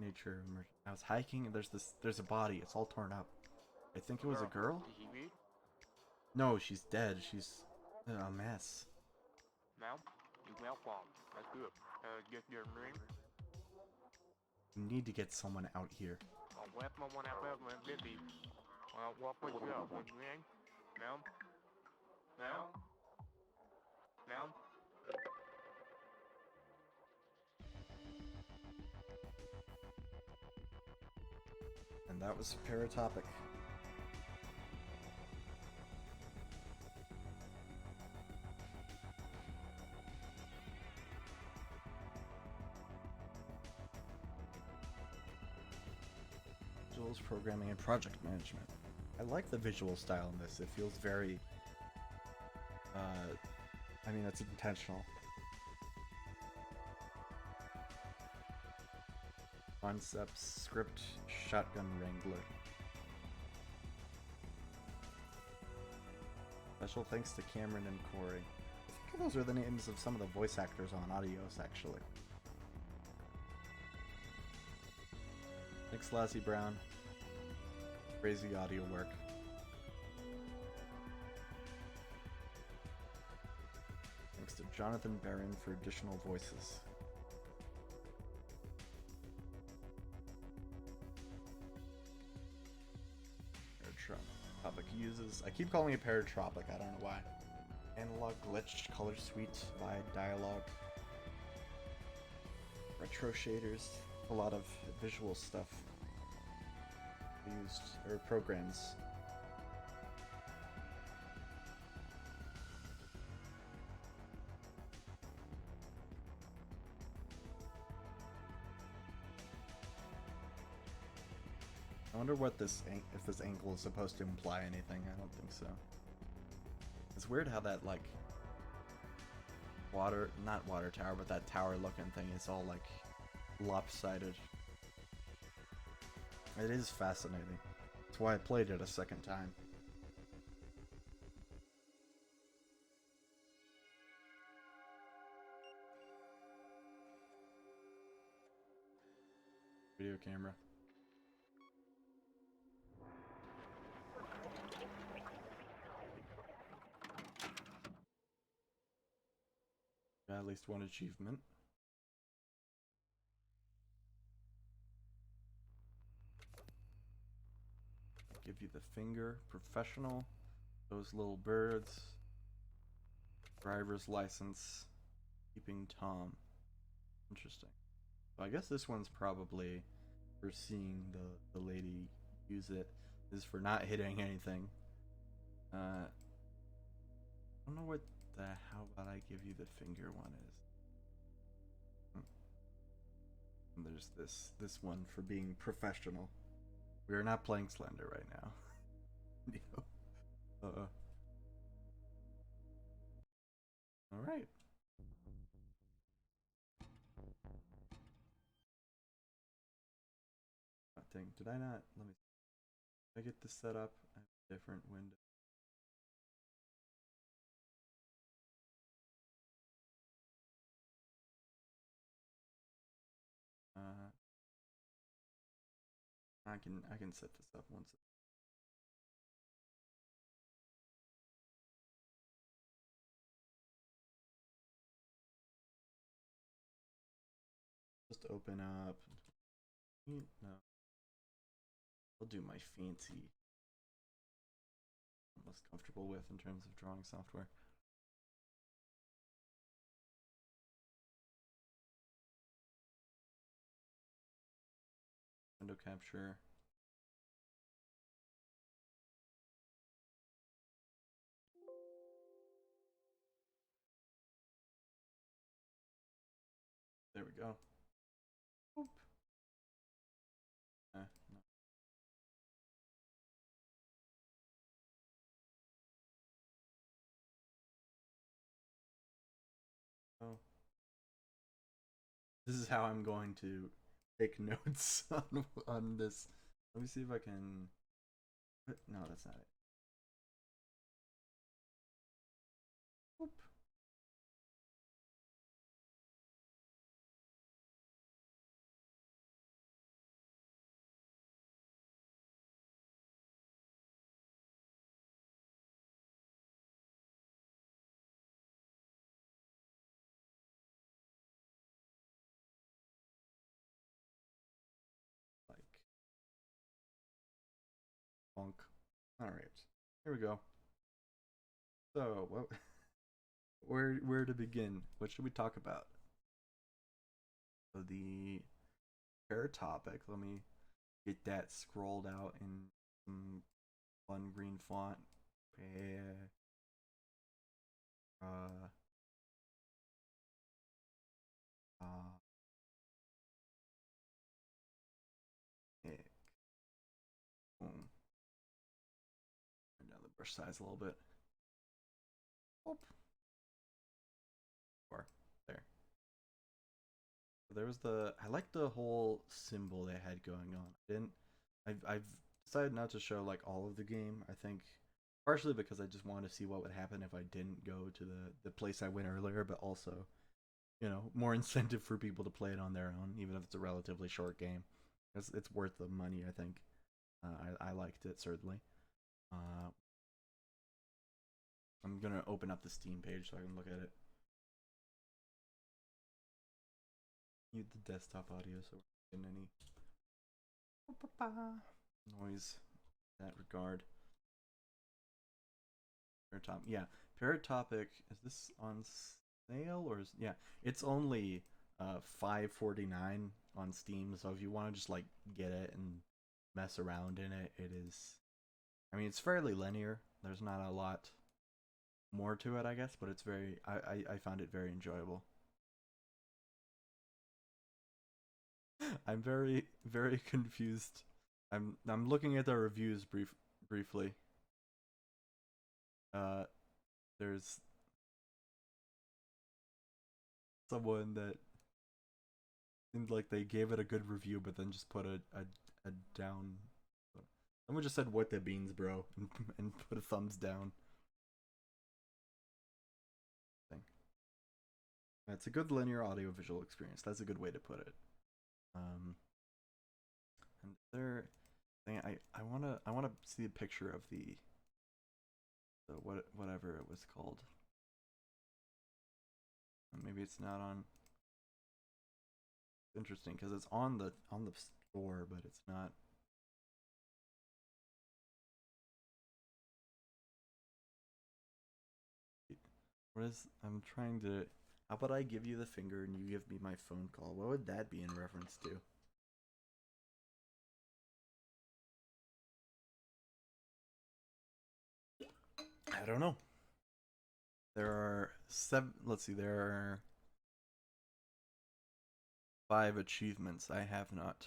Nature. I was hiking and there's a body. It's all torn up. I think it was a girl? No, she's dead. She's a mess. We need to get someone out here. And that was Paratopic. Visuals, programming, and project management. I like the visual style in this. It feels very... I mean, it's intentional. Concepts, script, shotgun wrangler. Special thanks to Cameron and Corey. I think those are the names of some of the voice actors on Adios, actually. Thanks, Lassie Brown. Crazy audio work. Thanks to Jonathan Barron for additional voices. Paratopic uses... I keep calling it Paratopic, I don't know why. Analog glitch, color suite, wide dialogue. Retro shaders, a lot of visual stuff used, or programs. I wonder what this, if this angle is supposed to imply anything. I don't think so. It's weird how that, like, not water tower, but that tower looking thing is all, like, lopsided. It is fascinating. That's why I played it a second time. Video camera. Got at least one achievement. Give you the finger, professional, those little birds, driver's license, keeping Tom. Interesting. So I guess this one's probably for seeing the lady use it. This is for not hitting anything. I don't know what the how about I give you the finger one is. And there's this one for being professional. We are not playing Slender right now. Alright. Did I not? Let me. Did I get this set up? I have a different window. I can set this up once. Just open up. No. I'll do my fancy. I'm most comfortable with in terms of drawing software. Window capture. There we go. Oop. No. This is how I'm going to take notes on this. Let me see if I can. No, that's not it. Oop. Like bonk. All right, here we go. So, what? Where to begin? What should we talk about? So the Paratopic. Let me get that scrolled out in some fun green font. Uh, uh, Pick. Boom. Turn down the brush size a little bit. Oop. Or there. There was I like the whole symbol they had going on. I've decided not to show like all of the game. I think partially because I just wanted to see what would happen if I didn't go to the place I went earlier, but also, more incentive for people to play it on their own, even if it's a relatively short game. It's worth the money, I think. I liked it certainly. I'm gonna open up the Steam page so I can look at it. Mute the desktop audio so we're not getting any noise in that regard. Yeah, Paratopic. Is this on sale or yeah? It's only $5.49 on Steam. So if you want to just like get it and mess around in it, it is. I mean, it's fairly linear. There's not a lot more to it, I guess, but it's very. I found it very enjoyable. I'm very confused. I'm looking at the reviews briefly. Uh, there's someone that seemed like they gave it a good review, but then just put a down. Someone just said "what the beans, bro," and put a thumbs down. Thing. It's a good linear audiovisual experience. That's a good way to put it. And there, thing I wanna see a picture of the whatever it was called. Maybe it's not on. It's interesting because it's on the store, but it's not. What is? I'm trying to. How about I give you the finger and you give me my phone call? What would that be in reference to? I don't know. There are 7. Let's see. There are 5 achievements I have not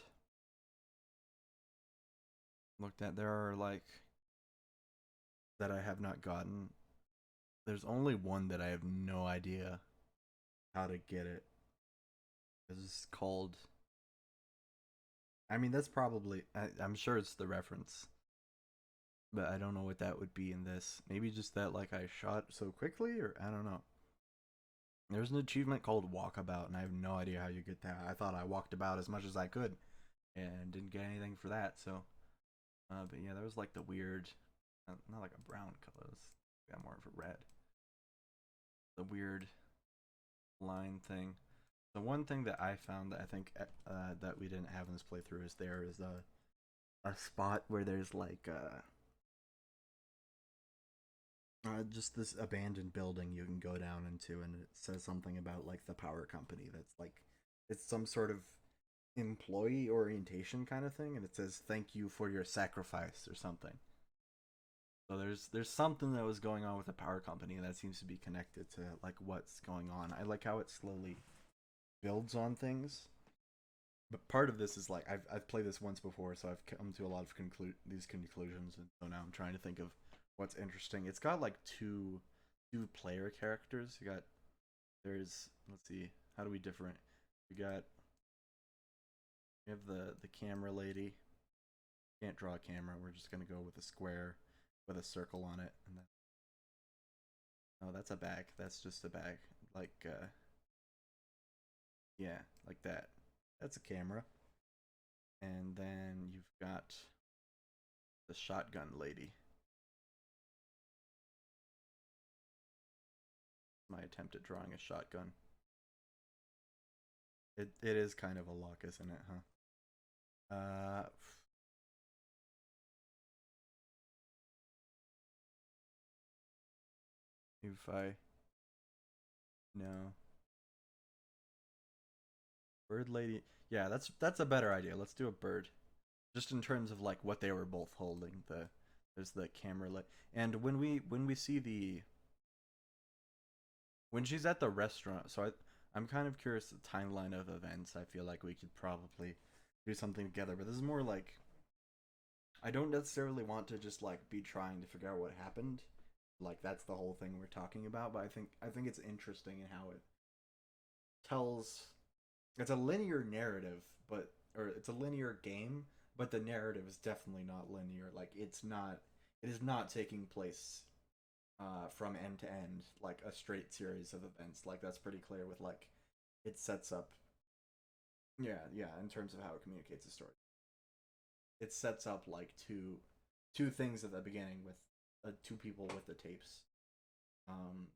looked at. There are like that I have not gotten. There's only one that I have no idea how to get it. It's called. I mean, that's probably. I'm sure it's the reference, but I don't know what that would be in this. Maybe just that like I shot so quickly, or I don't know. There's an achievement called Walkabout, and I have no idea how you get that. I thought I walked about as much as I could, and didn't get anything for that. So, but yeah, there was like the weird, not like a brown color. It's got more of a red. The weird line thing. The one thing that I found that I think that we didn't have in this playthrough is there is a spot where there's like just this abandoned building you can go down into, and it says something about like the power company that's like it's some sort of employee orientation kind of thing, and it says thank you for your sacrifice or something. So there's something that was going on with the power company, and that seems to be connected to like what's going on. I like how it slowly builds on things. But part of this is like I've played this once before, so I've come to a lot of these conclusions, and so now I'm trying to think of what's interesting. It's got like two player characters. There's let's see, how do we different? We have the camera lady. Can't draw a camera. We're just gonna go with a square with a circle on it, and then oh, that's a bag. That's just a bag. Like yeah, like that. That's a camera. And then you've got the shotgun lady. My attempt at drawing a shotgun. It is kind of a lock, isn't it, huh? If I no bird lady, yeah, that's a better idea. Let's do a bird, just in terms of like what they were both holding. There's the camera light, and when we see the when she's at the restaurant, so I'm kind of curious the timeline of events. I feel like we could probably do something together, but this is more like I don't necessarily want to just like be trying to figure out what happened. Like that's the whole thing we're talking about, but I think it's interesting in how it tells it's a linear narrative, but or it's a linear game, but the narrative is definitely not linear. Like it is not taking place from end to end like a straight series of events. Like that's pretty clear with like it sets up yeah, in terms of how it communicates the story. It sets up like two things at the beginning with two people with the tapes. Um,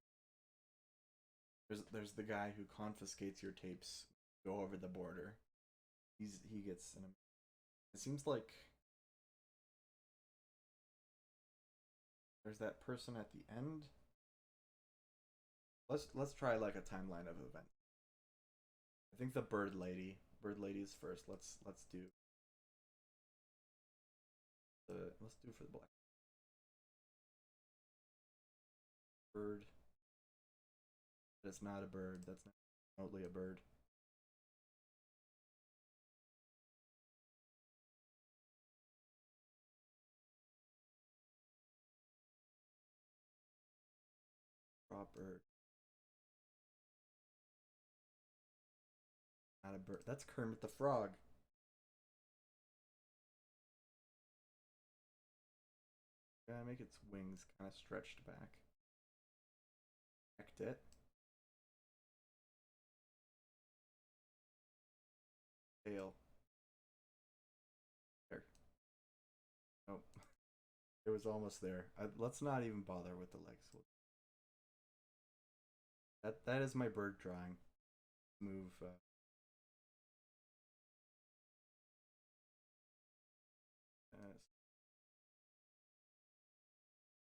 there's the guy who confiscates your tapes, go over the border. He gets an. It seems like there's that person at the end. Let's try like a timeline of events. I think the bird lady is first. Let's do let's do for the black bird. That's not a bird. That's not remotely a bird. Raw bird. Not a bird. That's Kermit the Frog. Gotta make its wings kind of stretched back. Connect it. Tail. There. Oh, it was almost there. Let's not even bother with the legs. That is my bird drawing. Move.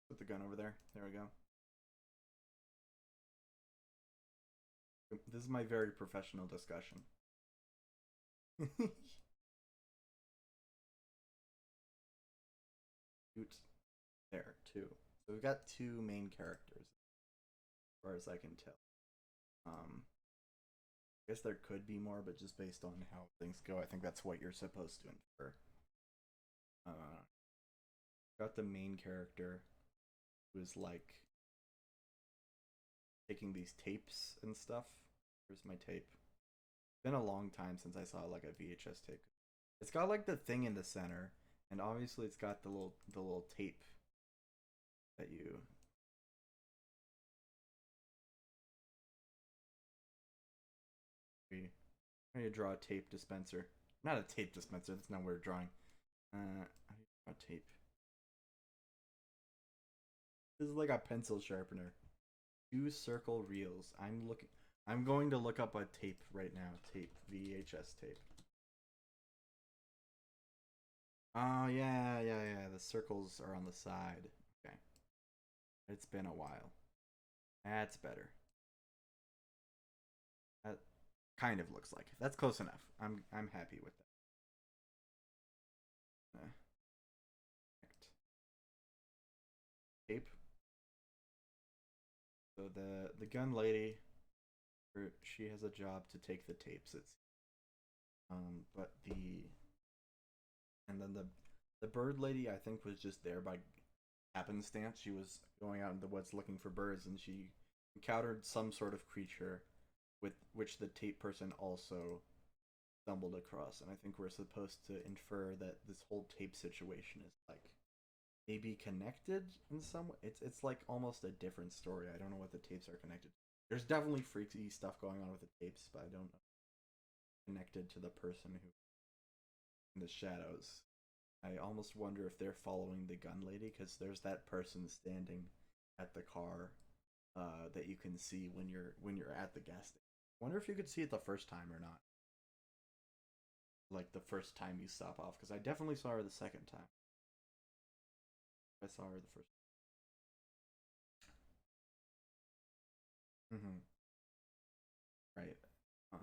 Put the gun over there. There we go. This is my very professional discussion. Shoot. There, two. So we've got two main characters, as far as I can tell. I guess there could be more, but just based on how things go, I think that's what you're supposed to infer. Got the main character who is like taking these tapes and stuff. Here's my tape. It's been a long time since I saw like a VHS tape. It's got like the thing in the center, and obviously it's got the little tape that you. How do you draw a tape dispenser? Not a tape dispenser. That's not where drawing. How do you draw a tape? This is like a pencil sharpener. Two circle reels. I'm going to look up a tape right now. Tape. VHS tape. Oh yeah. The circles are on the side. Okay. It's been a while. That's better. That kind of looks like it. That's close enough. I'm happy with that. Tape. So the gun lady, she has a job to take the tapes. But and then the bird lady I think was just there by happenstance. She was going out in the woods looking for birds, and she encountered some sort of creature with which the tape person also stumbled across, and I think we're supposed to infer that this whole tape situation is like maybe connected in some way. It's like almost a different story. I don't know what the tapes are connected. There's definitely freaky stuff going on with the tapes, but I don't know connected to the person who in the shadows. I almost wonder if they're following the gun lady because there's that person standing at the car that you can see when you're at the gas station. Wonder if you could see it the first time or not. Like the first time you stop off, because I definitely saw her the second time. I saw her the first. Mm-hmm. Right. Uh,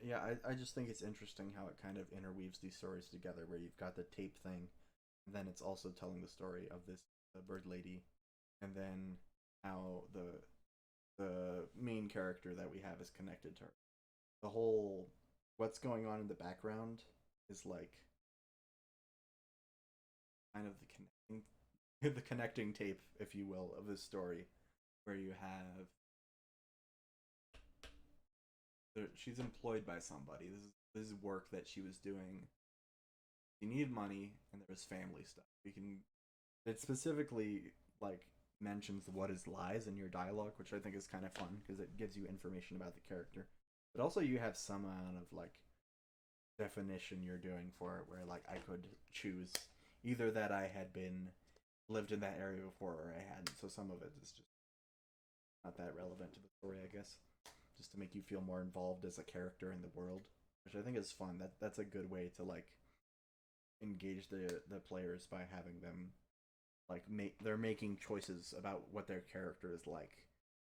yeah, I just think it's interesting how it kind of interweaves these stories together, where you've got the tape thing, and then it's also telling the story of this bird lady, and then how the main character that we have is connected to her. The whole what's going on in the background is like kind of the connecting the connecting tape, if you will, of this story, where you have she's employed by somebody. This is work that she was doing. She needed money, and there was family stuff. We can it specifically like mentions what is lies in your dialogue, which I think is kind of fun because it gives you information about the character. But also you have some amount of like definition you're doing for it, where like I could choose either that I had been lived in that area before or I hadn't. So some of it is just not that relevant to the story, I guess. Just to make you feel more involved as a character in the world, which I think is fun. That's a good way to like engage the players by having them like they're making choices about what their character is like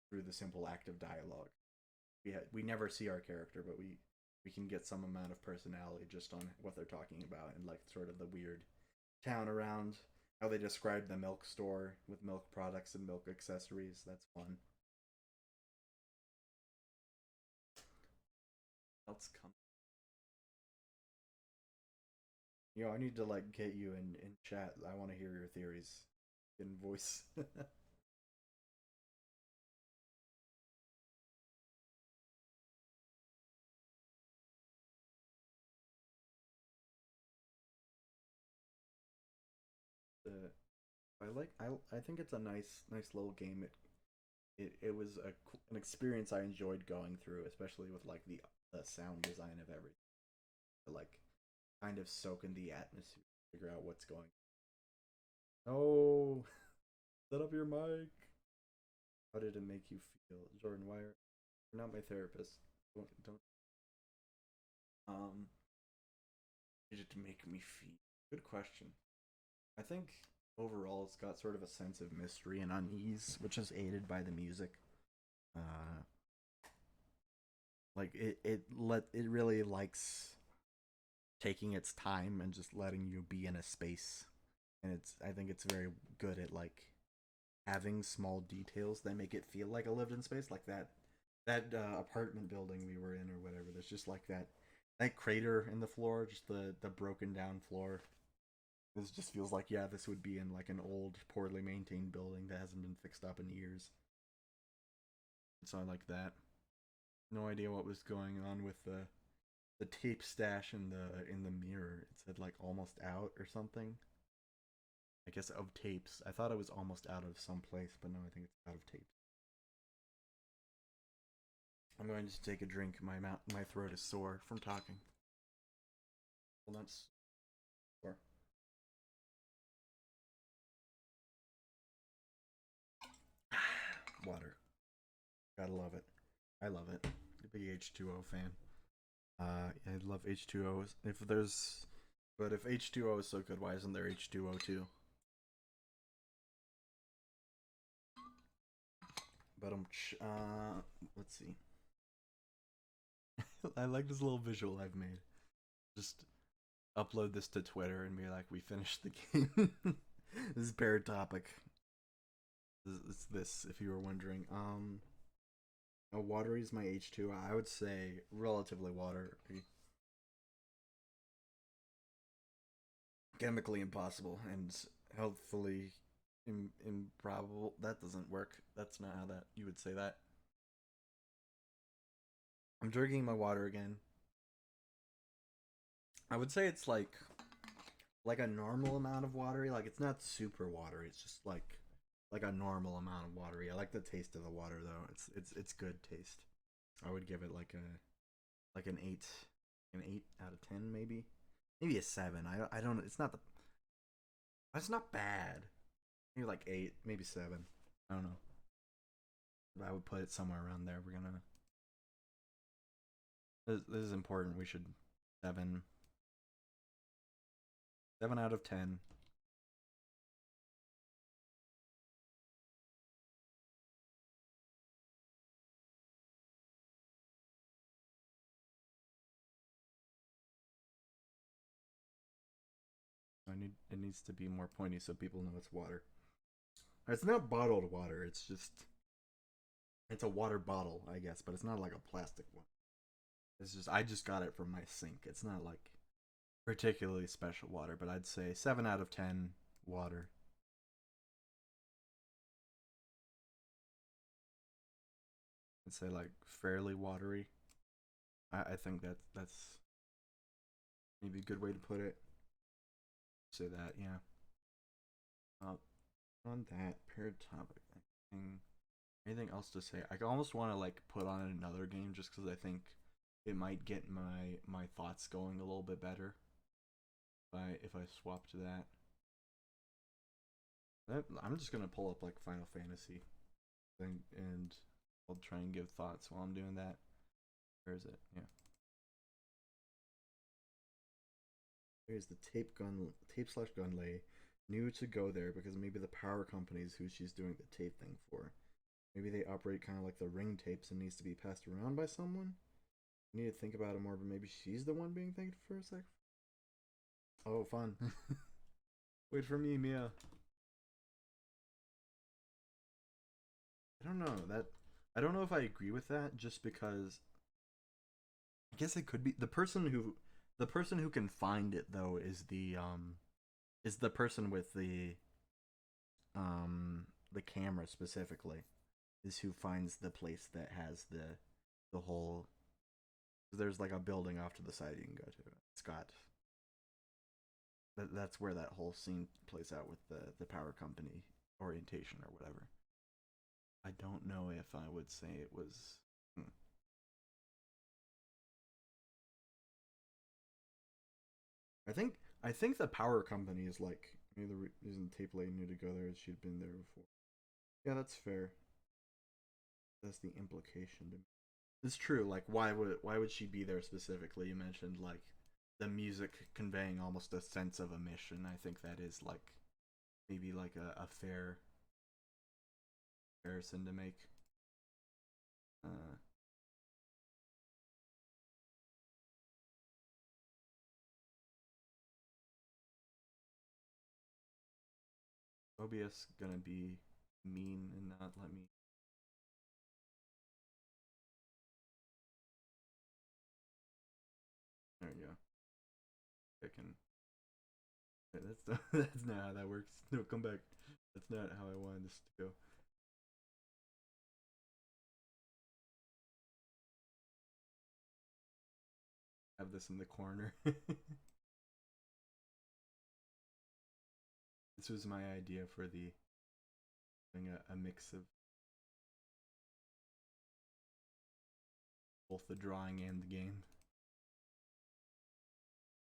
through the simple act of dialogue. We never see our character, but we can get some amount of personality just on what they're talking about and like sort of the weird town around, how they describe the milk store with milk products and milk accessories. That's fun. Else come. I need to like get you in chat. I want to hear your theories in voice. the I think it's a nice little game. It was an experience I enjoyed going through, especially with like the sound design of everything. To, like kind of soak in the atmosphere, figure out what's going. Oh, set up your mic. How did it make you feel, Jordan? Why are you're not my therapist? Don't did it make me feel? Good question. I think overall it's got sort of a sense of mystery and unease, which is aided by the music. Uh, like it really likes taking its time and just letting you be in a space, and I think it's very good at like having small details that make it feel like a lived in space, like that apartment building we were in or whatever. There's just like that crater in the floor, just the broken down floor. This just feels like, yeah, this would be in like an old, poorly maintained building that hasn't been fixed up in years. So I like that. No idea what was going on with the tape stash in the mirror. It said like almost out or something. I guess of tapes. I thought it was almost out of some place, but no, I think it's out of tapes. I'm going to take a drink. My throat is sore from talking. Well, that's sore. Water. Gotta love it. I love it. A big H2O fan. I love H2Os. If there's, but if H2O is so good, why isn't there H2O too? But let's see. I like this little visual I've made. Just upload this to Twitter and be like, we finished the game. This is Paratopic. It's this, if you were wondering. Watery is my H2. I would say relatively watery. chemically impossible and healthfully improbable. That doesn't work. That's not how that you would say that. I'm drinking my water again. I would say it's like a normal amount of watery. Like it's not super watery. It's just like a normal amount of watery. I like the taste of the water though. It's good taste. I would give it like an 8 out of 10 maybe. Maybe a 7. I don't it's not bad. Maybe like 8, maybe 7. I don't know. But I would put it somewhere around there. We're gonna this is important. We should 7 7 out of 10. It needs to be more pointy so people know it's water. It's not bottled water. It's a water bottle, I guess, but it's not like a plastic one. It's just I just got it from my sink. It's not like particularly special water, but I'd say 7 out of 10 water. I'd say like fairly watery. I think that's maybe a good way to put it. Say that, yeah. On that paratopic thing, anything else to say? I almost want to like put on another game just because I think it might get my thoughts going a little bit better. If I swap to that. I'm just gonna pull up like Final Fantasy thing and I'll try and give thoughts while I'm doing that. Where is it? Yeah. There's the tape/gun lay. Knew to go there because maybe the power company is who she's doing the tape thing for. Maybe they operate kind of like the ring tapes and needs to be passed around by someone. I need to think about it more, but maybe she's the one being thanked for a sec. Oh, fun. Wait for me, Mia. I don't know that. I don't know if I agree with that. Just because I guess it could be the person who can find it though is the person with the camera specifically is who finds the place that has the whole. There's like a building off to the side you can go to. It's got that's where that whole scene plays out with the power company orientation or whatever. I don't know if I would say it was. I think the power company is like maybe the reason Tape Lady knew to go there is she'd been there before. Yeah, that's fair. That's the implication. It's true. Like, why would she be there specifically? You mentioned like the music conveying almost a sense of a mission. I think that is like maybe like a fair comparison to make. Uh, OBS gonna be mean and not let me. There you go. I can. Yeah, that's not, that's not how that works. No, come back. That's not how I wanted this to go. Have this in the corner. This was my idea for the doing a mix of both the drawing and the game.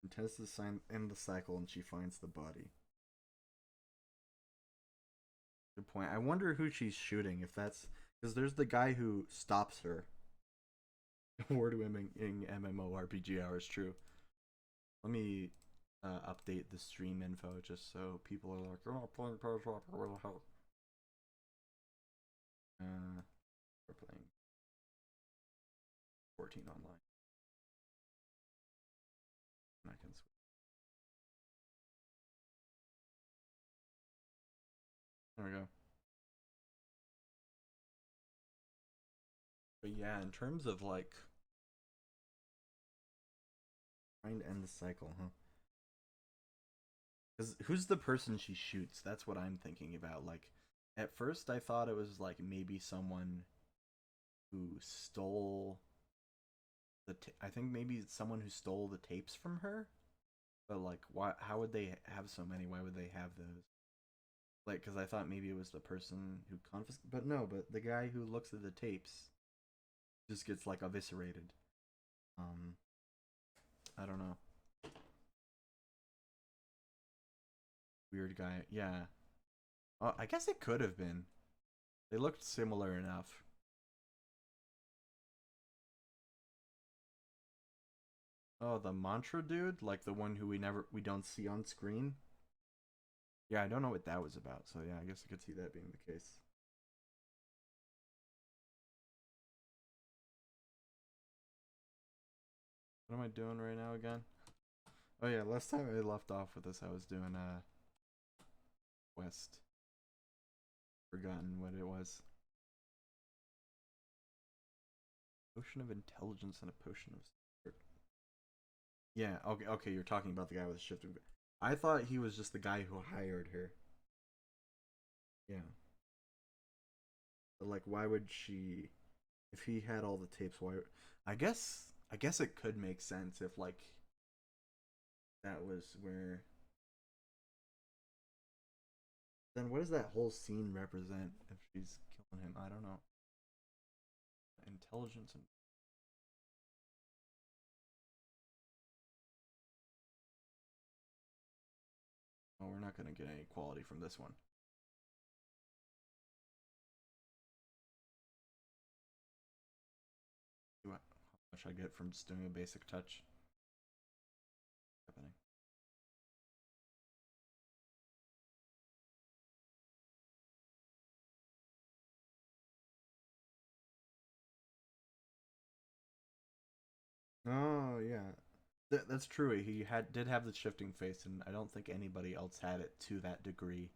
Intends to sign end the cycle and she finds the body. Good point. I wonder who she's shooting. If that's because there's the guy who stops her. Word women in MMORPG hours. True. Let me update the stream info just so people are like, "You're not playing Paratopic. Where the hell?" We're playing 14 online. And I can switch. There we go. But yeah, in terms of like trying to end the cycle, huh? Because who's the person she shoots? That's what I'm thinking about. Like, at first I thought it was like maybe someone who stole I think maybe it's someone who stole the tapes from her. But like, why? How would they have so many? Why would they have those? Like, because I thought maybe it was the person who confiscated. But no, but the guy who looks at the tapes just gets like eviscerated. Um, I don't know. Weird guy. Yeah. I guess it could have been. They looked similar enough. Oh, the mantra dude, like the one who we don't see on screen. Yeah, I don't know what that was about. So yeah, I guess I could see that being the case. What am I doing right now again? Oh yeah, last time I left off with this, I was doing quest. Forgotten what it was. Potion of intelligence and a potion of spirit. Yeah, okay, you're talking about the guy with the shifting. I thought he was just the guy who hired her. Yeah. But like, why would she? If he had all the tapes, why? I guess it could make sense if like that was where. Then what does that whole scene represent if she's killing him? I don't know. Intelligence and. Oh, we're not gonna get any quality from this one. How much I get from just doing a basic touch. Happening. Oh yeah, that's true. He did have the shifting face, and I don't think anybody else had it to that degree.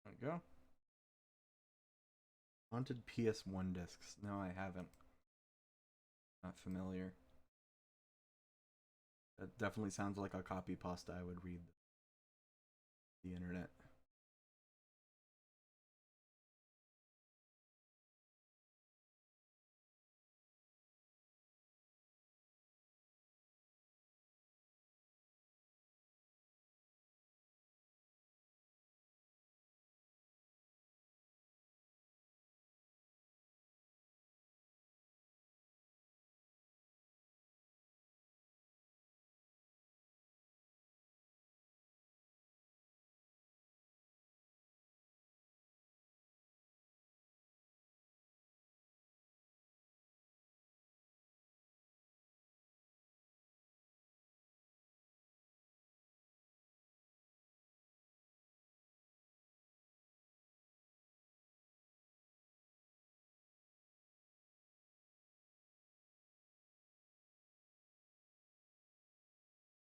There we go. Haunted PS1 discs. No, I haven't. Not familiar. That definitely sounds like a copy pasta I would read the internet.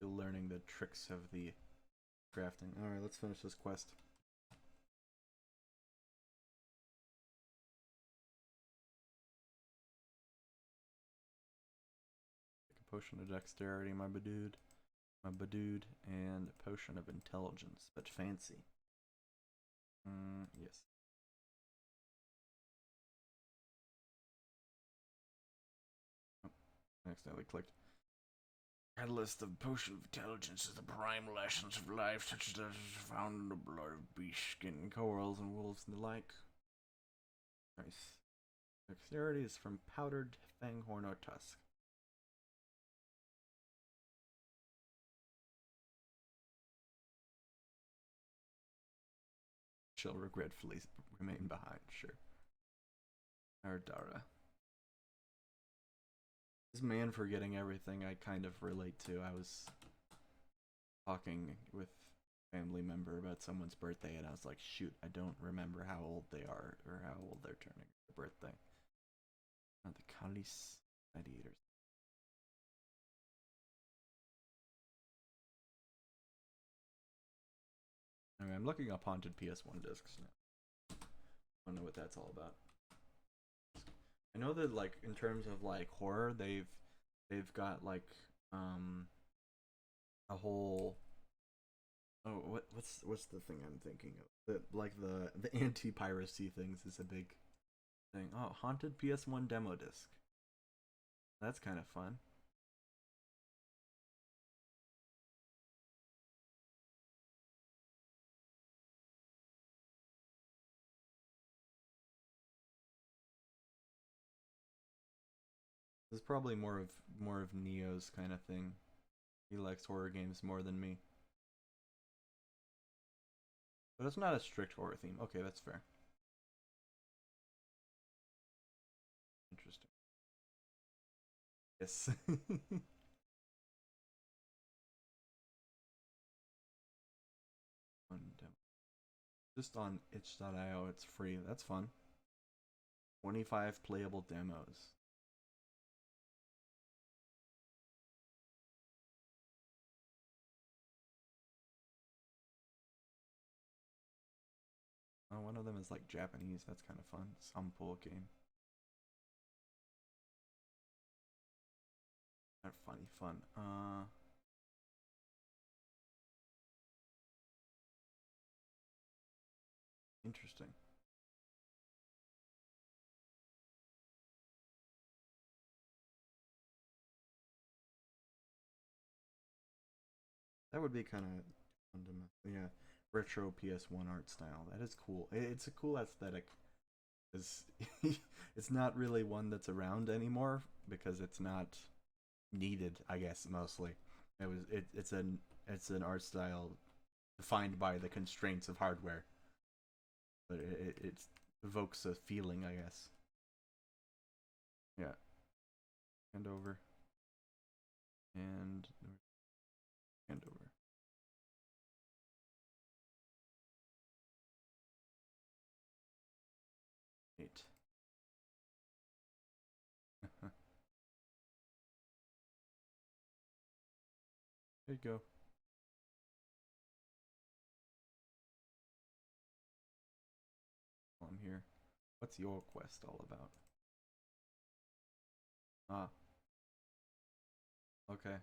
Still learning the tricks of the crafting. Alright, let's finish this quest. Take a potion of dexterity, my badude. And a potion of intelligence, but fancy. Yes. Oh, I accidentally clicked. Catalyst of potion of intelligence is the primal essence of life, such as found in the blood of beast skin, corals, and wolves, and the like. Nice. Dexterity is from powdered fanghorn or tusk. She'll regretfully remain behind, sure. Ardara. This man forgetting everything I kind of relate to. I was talking with a family member about someone's birthday, and I was like, shoot, I don't remember how old they are or how old they're turning their birthday. Not the Kalis 98ers. Anyway, I'm looking up haunted PS1 discs now. I don't know what that's all about. I know that like in terms of like horror, they've got like a whole what's the thing I'm thinking of? The anti-piracy things is a big thing. Oh, haunted PS1 demo disc. That's kind of fun. This is probably more of Neo's kind of thing. He likes horror games more than me. But it's not a strict horror theme. Okay, that's fair. Interesting. Yes. Just on itch.io, it's free. That's fun. 25 playable demos. Oh, one of them is like Japanese. That's kind of fun. Sampo game. They're funny fun. Interesting. That would be kind of fundamental. Yeah, retro PS1 art style. That is cool. It's a cool aesthetic. It's it's not really one that's around anymore because it's not needed. I guess mostly it's an art style defined by the constraints of hardware, but it evokes a feeling, I guess. Yeah. Hand over. And hand over. Eight. There you go. I'm here. What's your quest all about? Ah. Okay.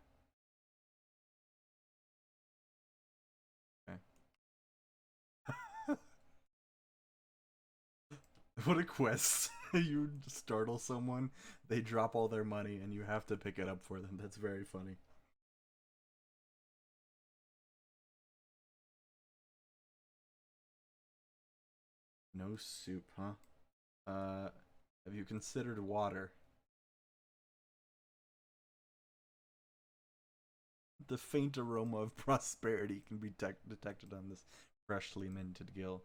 Okay. What a quest. You startle someone, they drop all their money, and you have to pick it up for them. That's very funny. No soup, huh? Have you considered water? The faint aroma of prosperity can be detected on this freshly minted gill.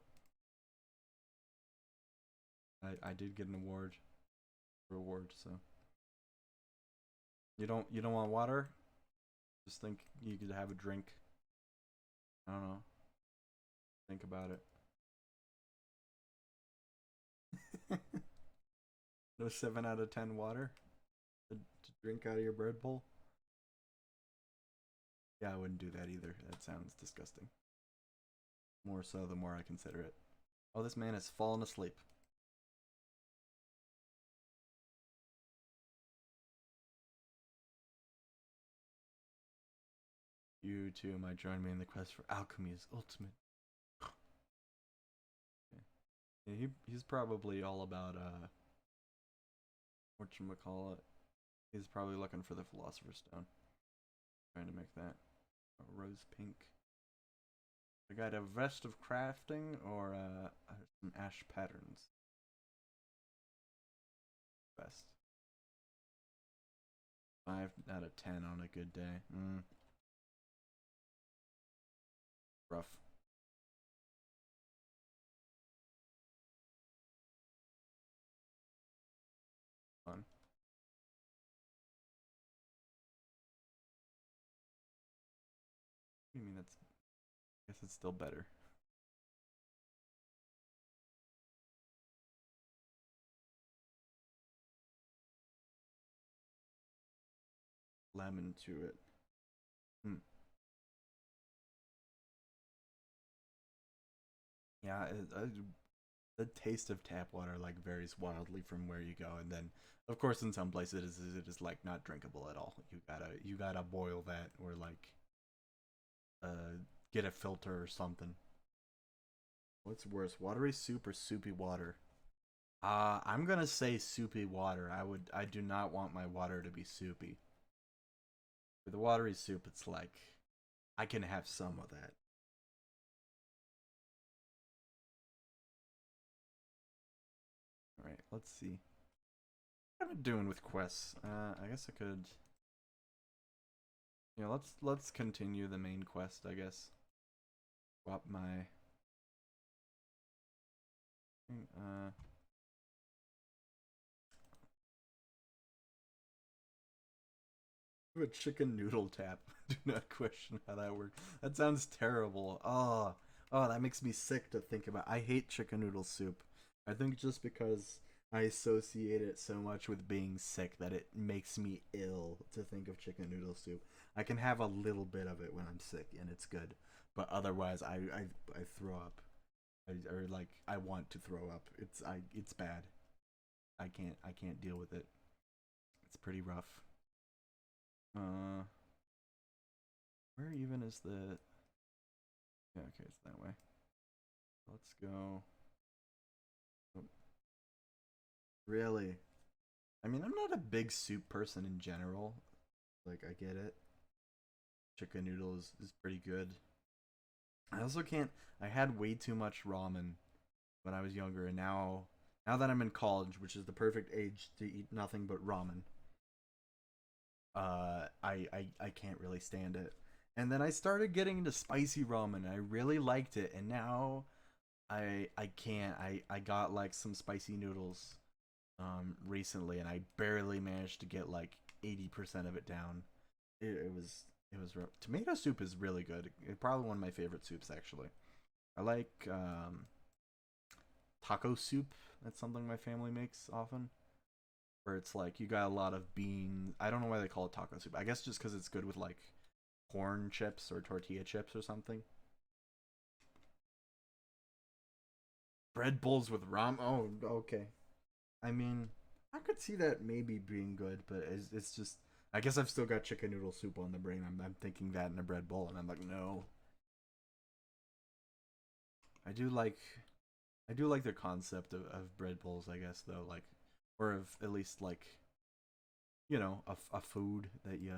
I did get an reward, so you don't want water? Just think you could have a drink. I don't know. Think about it. No 7 out of 10 water to drink out of your bird bowl? Yeah, I wouldn't do that either. That sounds disgusting. More so the more I consider it. Oh, this man has fallen asleep. You too might join me in the quest for alchemy's ultimate. Yeah, he's probably all about whatchamacallit. He's probably looking for the philosopher's stone. Trying to make that rose pink. I got a vest of crafting or some ash patterns. Vest. 5 out of 10 on a good day. Rough. it's still better. Lemon to it. Hmm. Yeah, the taste of tap water like varies wildly from where you go, and then of course in some places it is like not drinkable at all. You gotta boil that or like uh get a filter or something. What's worse, watery soup or soupy water? I'm gonna say soupy water. I do not want my water to be soupy. With the watery soup, it's like I can have some of that. All right, let's see. What am I doing with quests? I guess I could. Yeah, let's continue the main quest. I guess. Swap my. Uh. A chicken noodle tap. Do not question how that works. That sounds terrible. Oh, that makes me sick to think about. I hate chicken noodle soup. I think just because I associate it so much with being sick that it makes me ill to think of chicken noodle soup. I can have a little bit of it when I'm sick and it's good, but otherwise I throw up. Or like I want to throw up. It's bad. I can't deal with it. It's pretty rough. Uh, where even is the? Yeah, okay, it's that way. Let's go. Oh, really? I mean, I'm not a big soup person in general. Like, I get it. Chicken noodles is pretty good. I also can't. I had way too much ramen when I was younger, and now that I'm in college, which is the perfect age to eat nothing but ramen, I can't really stand it. And then I started getting into spicy ramen. I really liked it, and now I can't. I got like some spicy noodles recently, and I barely managed to get like 80% of it down. It was rough. Tomato soup is really good. It's probably one of my favorite soups actually. I like taco soup. That's something my family makes often, where it's like you got a lot of beans. I don't know why they call it taco soup. I guess just because it's good with like corn chips or tortilla chips or something. Bread bowls with ram. Oh, okay. I mean, I could see that maybe being good, but it's just. I guess I've still got chicken noodle soup on the brain. I'm thinking that in a bread bowl, and I'm like, no. I do like I do like the concept of bread bowls. I guess though, like, or of at least like a food that you.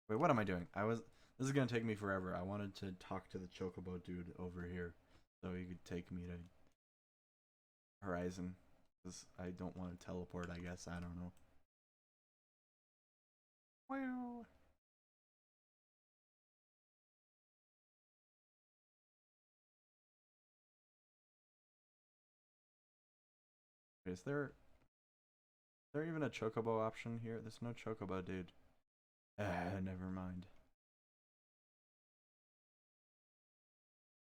Wait, what am I doing? This is gonna take me forever. I wanted to talk to the chocobo dude over here, so he could take me to Horizon. Because I don't want to teleport. I guess I don't know. Well, is there even a chocobo option here? There's no chocobo, dude. Never mind.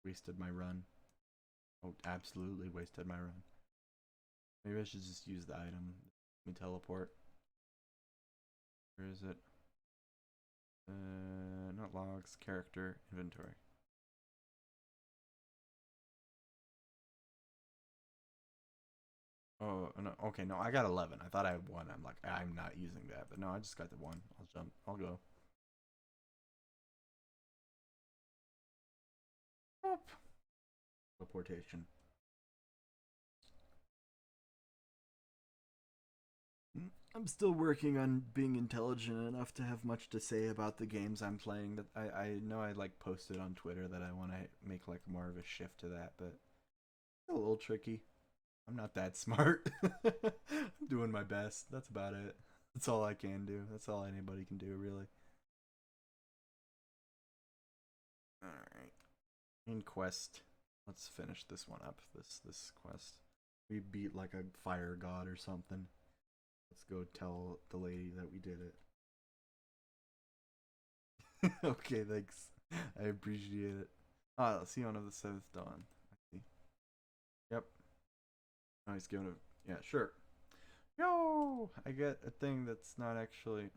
Wasted my run. Oh, absolutely wasted my run. Maybe I should just use the item. Let me teleport. Where is it? Not logs, character, inventory. Oh, no, okay, no, I got 11. I thought I had 1. I'm like, I'm not using that. But no, I just got the 1. I'll jump. I'll go. Oh, teleportation. I'm still working on being intelligent enough to have much to say about the games I'm playing. That I know I like posted on Twitter that I want to make like more of a shift to that, but it's a little tricky. I'm not that smart. I'm doing my best. That's about it. That's all I can do. That's all anybody can do, really. All right. In quest. Let's finish this one up. This quest. We beat like a fire god or something. Let's go tell the lady that we did it. Okay, thanks. I appreciate it. Ah, Sion of the Seventh Dawn. I see. Yep. Oh, he's giving a. Yeah, sure. Yo! I get a thing that's not actually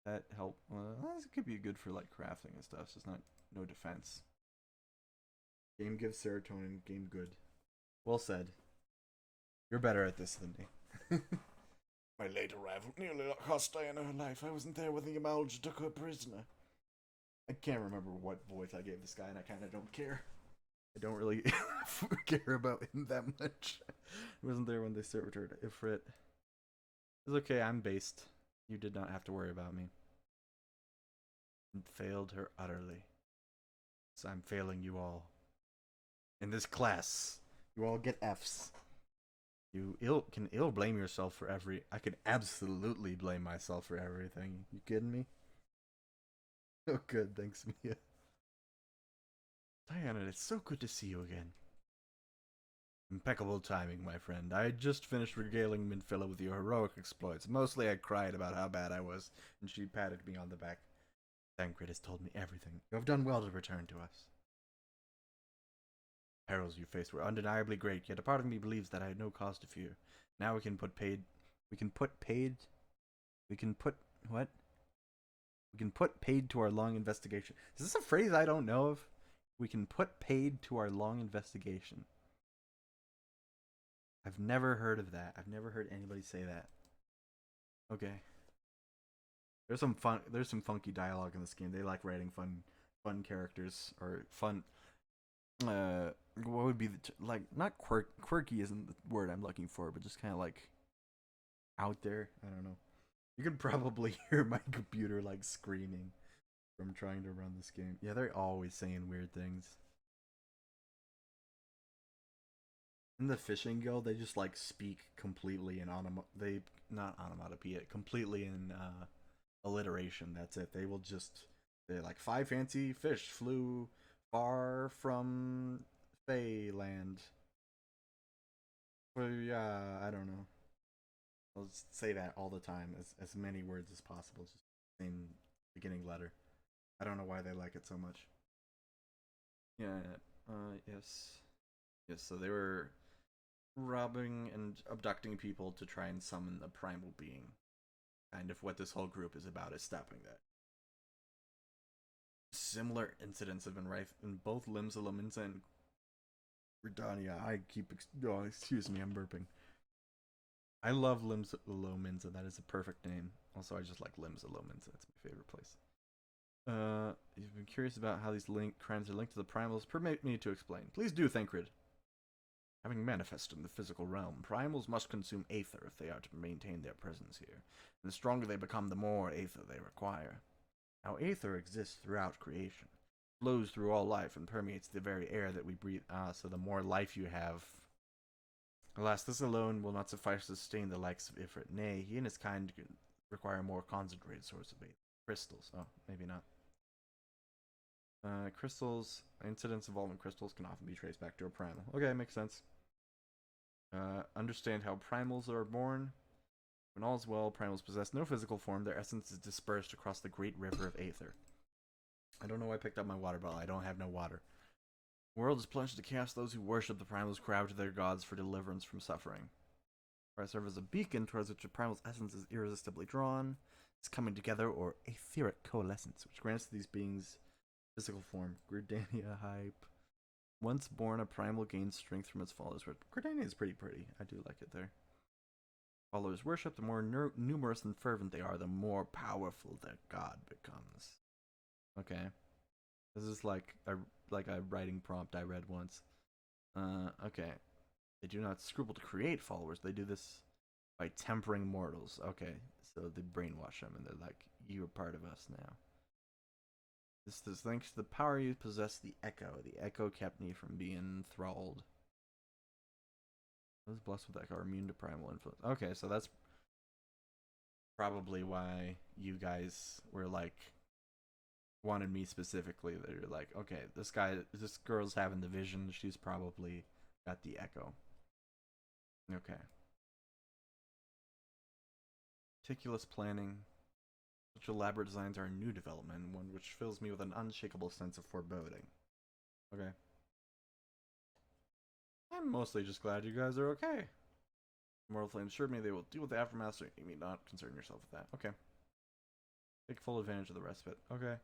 that help. This could be good for like crafting and stuff. So it's not no defense. Game gives serotonin. Game good. Well said. You're better at this than me. My late arrival nearly cost Diana her life. I wasn't there when the Amalja took her prisoner. I can't remember what voice I gave this guy, and I kind of don't care. I don't really care about him that much. I wasn't there when they servitor Ifrit. It's okay, I'm based. You did not have to worry about me. And failed her utterly. So I'm failing you all. In this class, you all get Fs. You can ill blame yourself for every. I can absolutely blame myself for everything. You kidding me? Oh, good. Thanks, Mia. Diana, it's so good to see you again. Impeccable timing, my friend. I had just finished regaling Minfilla with your heroic exploits. Mostly I cried about how bad I was, and she patted me on the back. Thancred has told me everything. You have done well to return to us. Perils you faced were undeniably great, yet a part of me believes that I had no cause to fear. Now we can put what? We can put paid to our long investigation. Is this a phrase I don't know of? We can put paid to our long investigation. I've never heard of that. I've never heard anybody say that. Okay. There's some funky dialogue in this game. They like writing fun characters or fun. What would be like not quirky isn't the word I'm looking for, but just kind of like out there. I don't know. You can probably hear my computer like screaming from trying to run this game. Yeah, they're always saying weird things. In the fishing guild, they just like speak completely in not onomatopoeia, completely in alliteration. That's it. They will just say like 5 fancy fish flew far from Feyland. Well, yeah, I don't know. I'll just say that all the time, as many words as possible, just same beginning letter. I don't know why they like it so much. Yeah. Yes. Yes. So they were robbing and abducting people to try and summon the primal being. Kind of what this whole group is about, is stopping that. Similar incidents have been rife in both Limsa Lominsa and Gridania. Excuse me, I'm burping. I love Limsa Lominsa. That is a perfect name. Also, I just like Limsa Lominsa. It's my favorite place. You've been curious about how these crimes are linked to the primals. Permit me to explain. Please do, Thancred. Having manifested in the physical realm, primals must consume aether if they are to maintain their presence here. And the stronger they become, the more aether they require. Now, aether exists throughout creation, flows through all life, and permeates the very air that we breathe. So the more life you have. Alas, this alone will not suffice to sustain the likes of Ifrit. Nay, he and his kind require a more concentrated source of aether. Crystals. Oh, maybe not. Crystals, incidents involving crystals can often be traced back to a primal. Okay, makes sense. Understand how primals are born. When all is well, primals possess no physical form. Their essence is dispersed across the great river of aether. I don't know why I picked up my water bottle. I don't have no water. The world is plunged into chaos. Those who worship the primals cry out to their gods for deliverance from suffering. I serve as a beacon towards which the primal's essence is irresistibly drawn. It's coming together, or etheric coalescence, which grants these beings physical form. Gridania hype. Once born, a primal gains strength from its followers. Gridania is pretty. I do like it there. Followers worship, the more numerous and fervent they are, the more powerful their god becomes. Okay. This is like a writing prompt I read once. Okay. They do not scruple to create followers. They do this by tempering mortals. Okay. So they brainwash them and they're like, you're part of us now. This is thanks to the power you possess, the Echo. The Echo kept me from being enthralled. I was blessed with Echo, immune to primal influence. Okay, so that's probably why you guys were like, wanted me specifically. That you're like, okay, this girl's having the vision. She's probably got the Echo. Okay. Meticulous planning. Such elaborate designs are a new development, one which fills me with an unshakable sense of foreboding. Okay. I'm mostly just glad you guys are okay. Mortal Flames assured me they will deal with the aftermath, so you need not concern yourself with that. Okay. Take full advantage of the respite. Okay.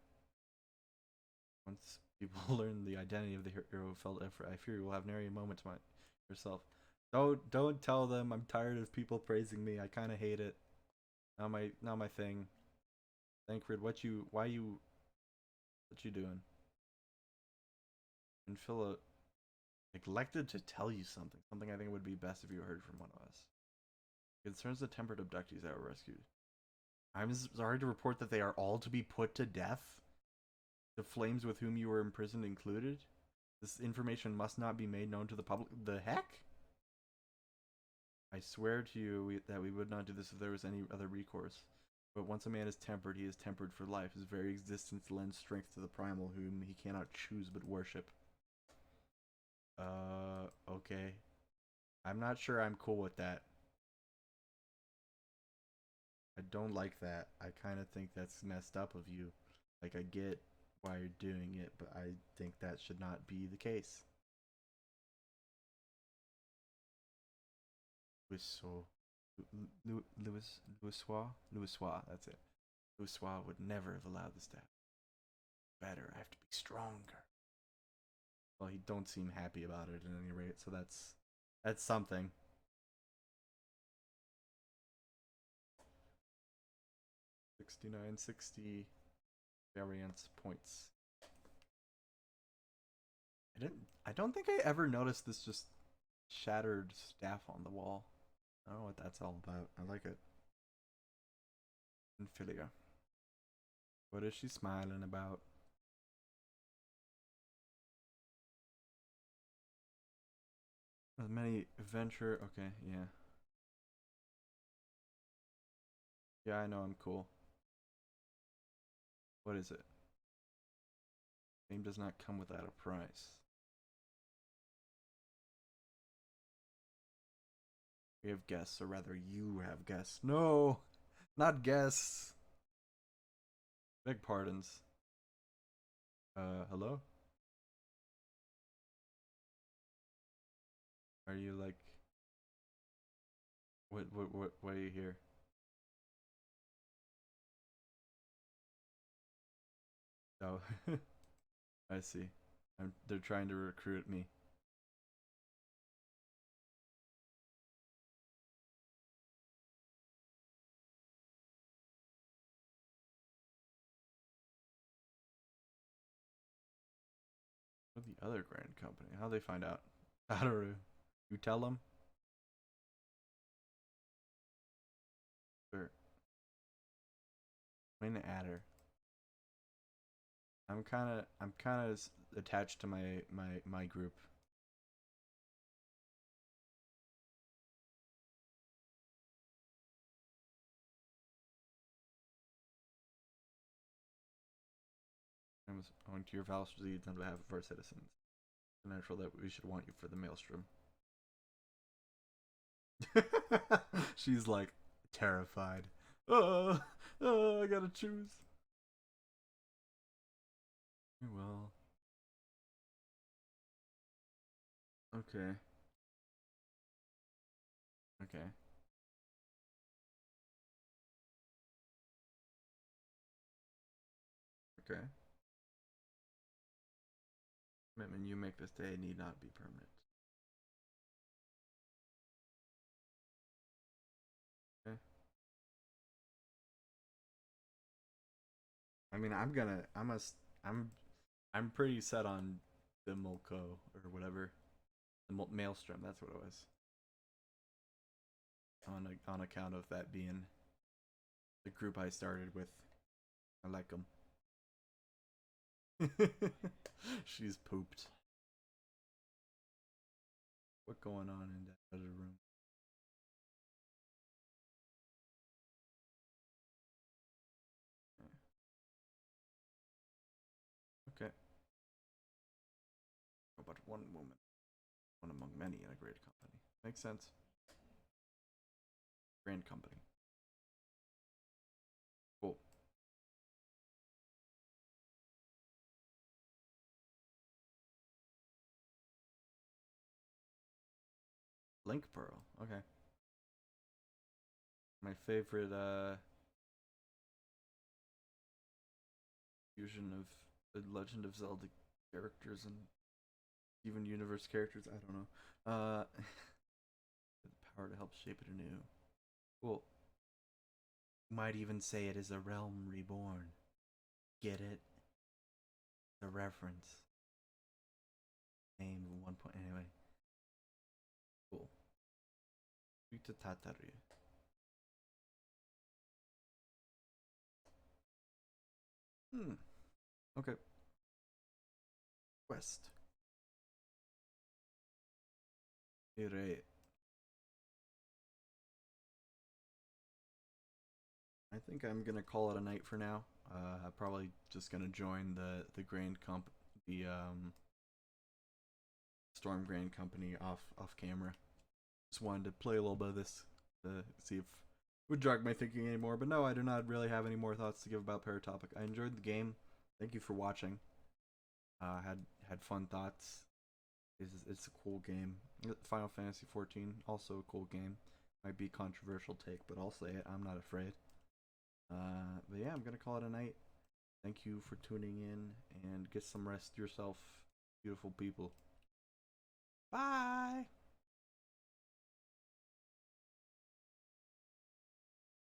Once people learn the identity of the hero felt effort, I fear you will have nary a moment to yourself. Don't tell them I'm tired of people praising me. I kind of hate it. Not my thing. Thancred, what you doing? And Philip neglected to tell you something. Something I think would be best if you heard from one of us. It concerns the tempered abductees that were rescued. I'm sorry to report that they are all to be put to death. The flames with whom you were imprisoned included. This information must not be made known to the public. The heck? I swear to you that we would not do this if there was any other recourse. But once a man is tempered, he is tempered for life. His very existence lends strength to the primal whom he cannot choose but worship. Okay. I'm not sure I'm cool with that. I don't like that. I kind of think that's messed up of you. Like, I get why you're doing it, but I think that should not be the case. Louisois, that's it. Louisois would never have allowed this to happen. Better, I have to be stronger. Well, he don't seem happy about it at any rate, so that's something. $69.60 variance points. I don't think I ever noticed this just shattered staff on the wall. I don't know what that's all about. I like it. Infilia. What is she smiling about? As many adventure. Okay, yeah. Yeah, I know I'm cool. What is it? Game does not come without a price. We have guests, or rather, you have guests. No, not guests. Beg pardons. Hello? Are you like? What are you here? Oh, I see. They're trying to recruit me. What the other Grand Company? How'd they find out? Adaru. You tell them? Sure. Win Adder. I'm kinda attached to my group. I was owing to your valorous deeds on behalf of our citizens. It's natural that we should want you for the maelstrom. She's like terrified. I gotta choose. Well, okay. Okay. Okay. Commitment you make this day need not be permanent. Okay. I mean, I'm pretty set on the Molko or whatever. The Maelstrom, that's what it was. On account of that being the group I started with. I like them. She's pooped. What going on in that other room? Okay. About one woman, one among many in a great company. Makes sense. Grand company. Cool. Link Pearl. Okay. My favorite fusion of the Legend of Zelda characters and even universe characters. I don't know. The power to help shape it anew. Cool. Might even say it is a realm reborn. Get it? The reference. Name 1 point. Anyway. Cool. Speak to Tataru. Okay. Quest. Alright. I think I'm gonna call it a night for now. I'm probably just gonna join the Grand Comp, the Storm Grand Company off camera. Just wanted to play a little bit of this to see if it would jog my thinking anymore. But no, I do not really have any more thoughts to give about Paratopic. I enjoyed the game. Thank you for watching. Had fun thoughts. It's a cool game. Final Fantasy 14, also a cool game. Might be a controversial take, but I'll say it. I'm not afraid. But yeah, I'm gonna call it a night. Thank you for tuning in, and get some rest yourself, beautiful people. Bye!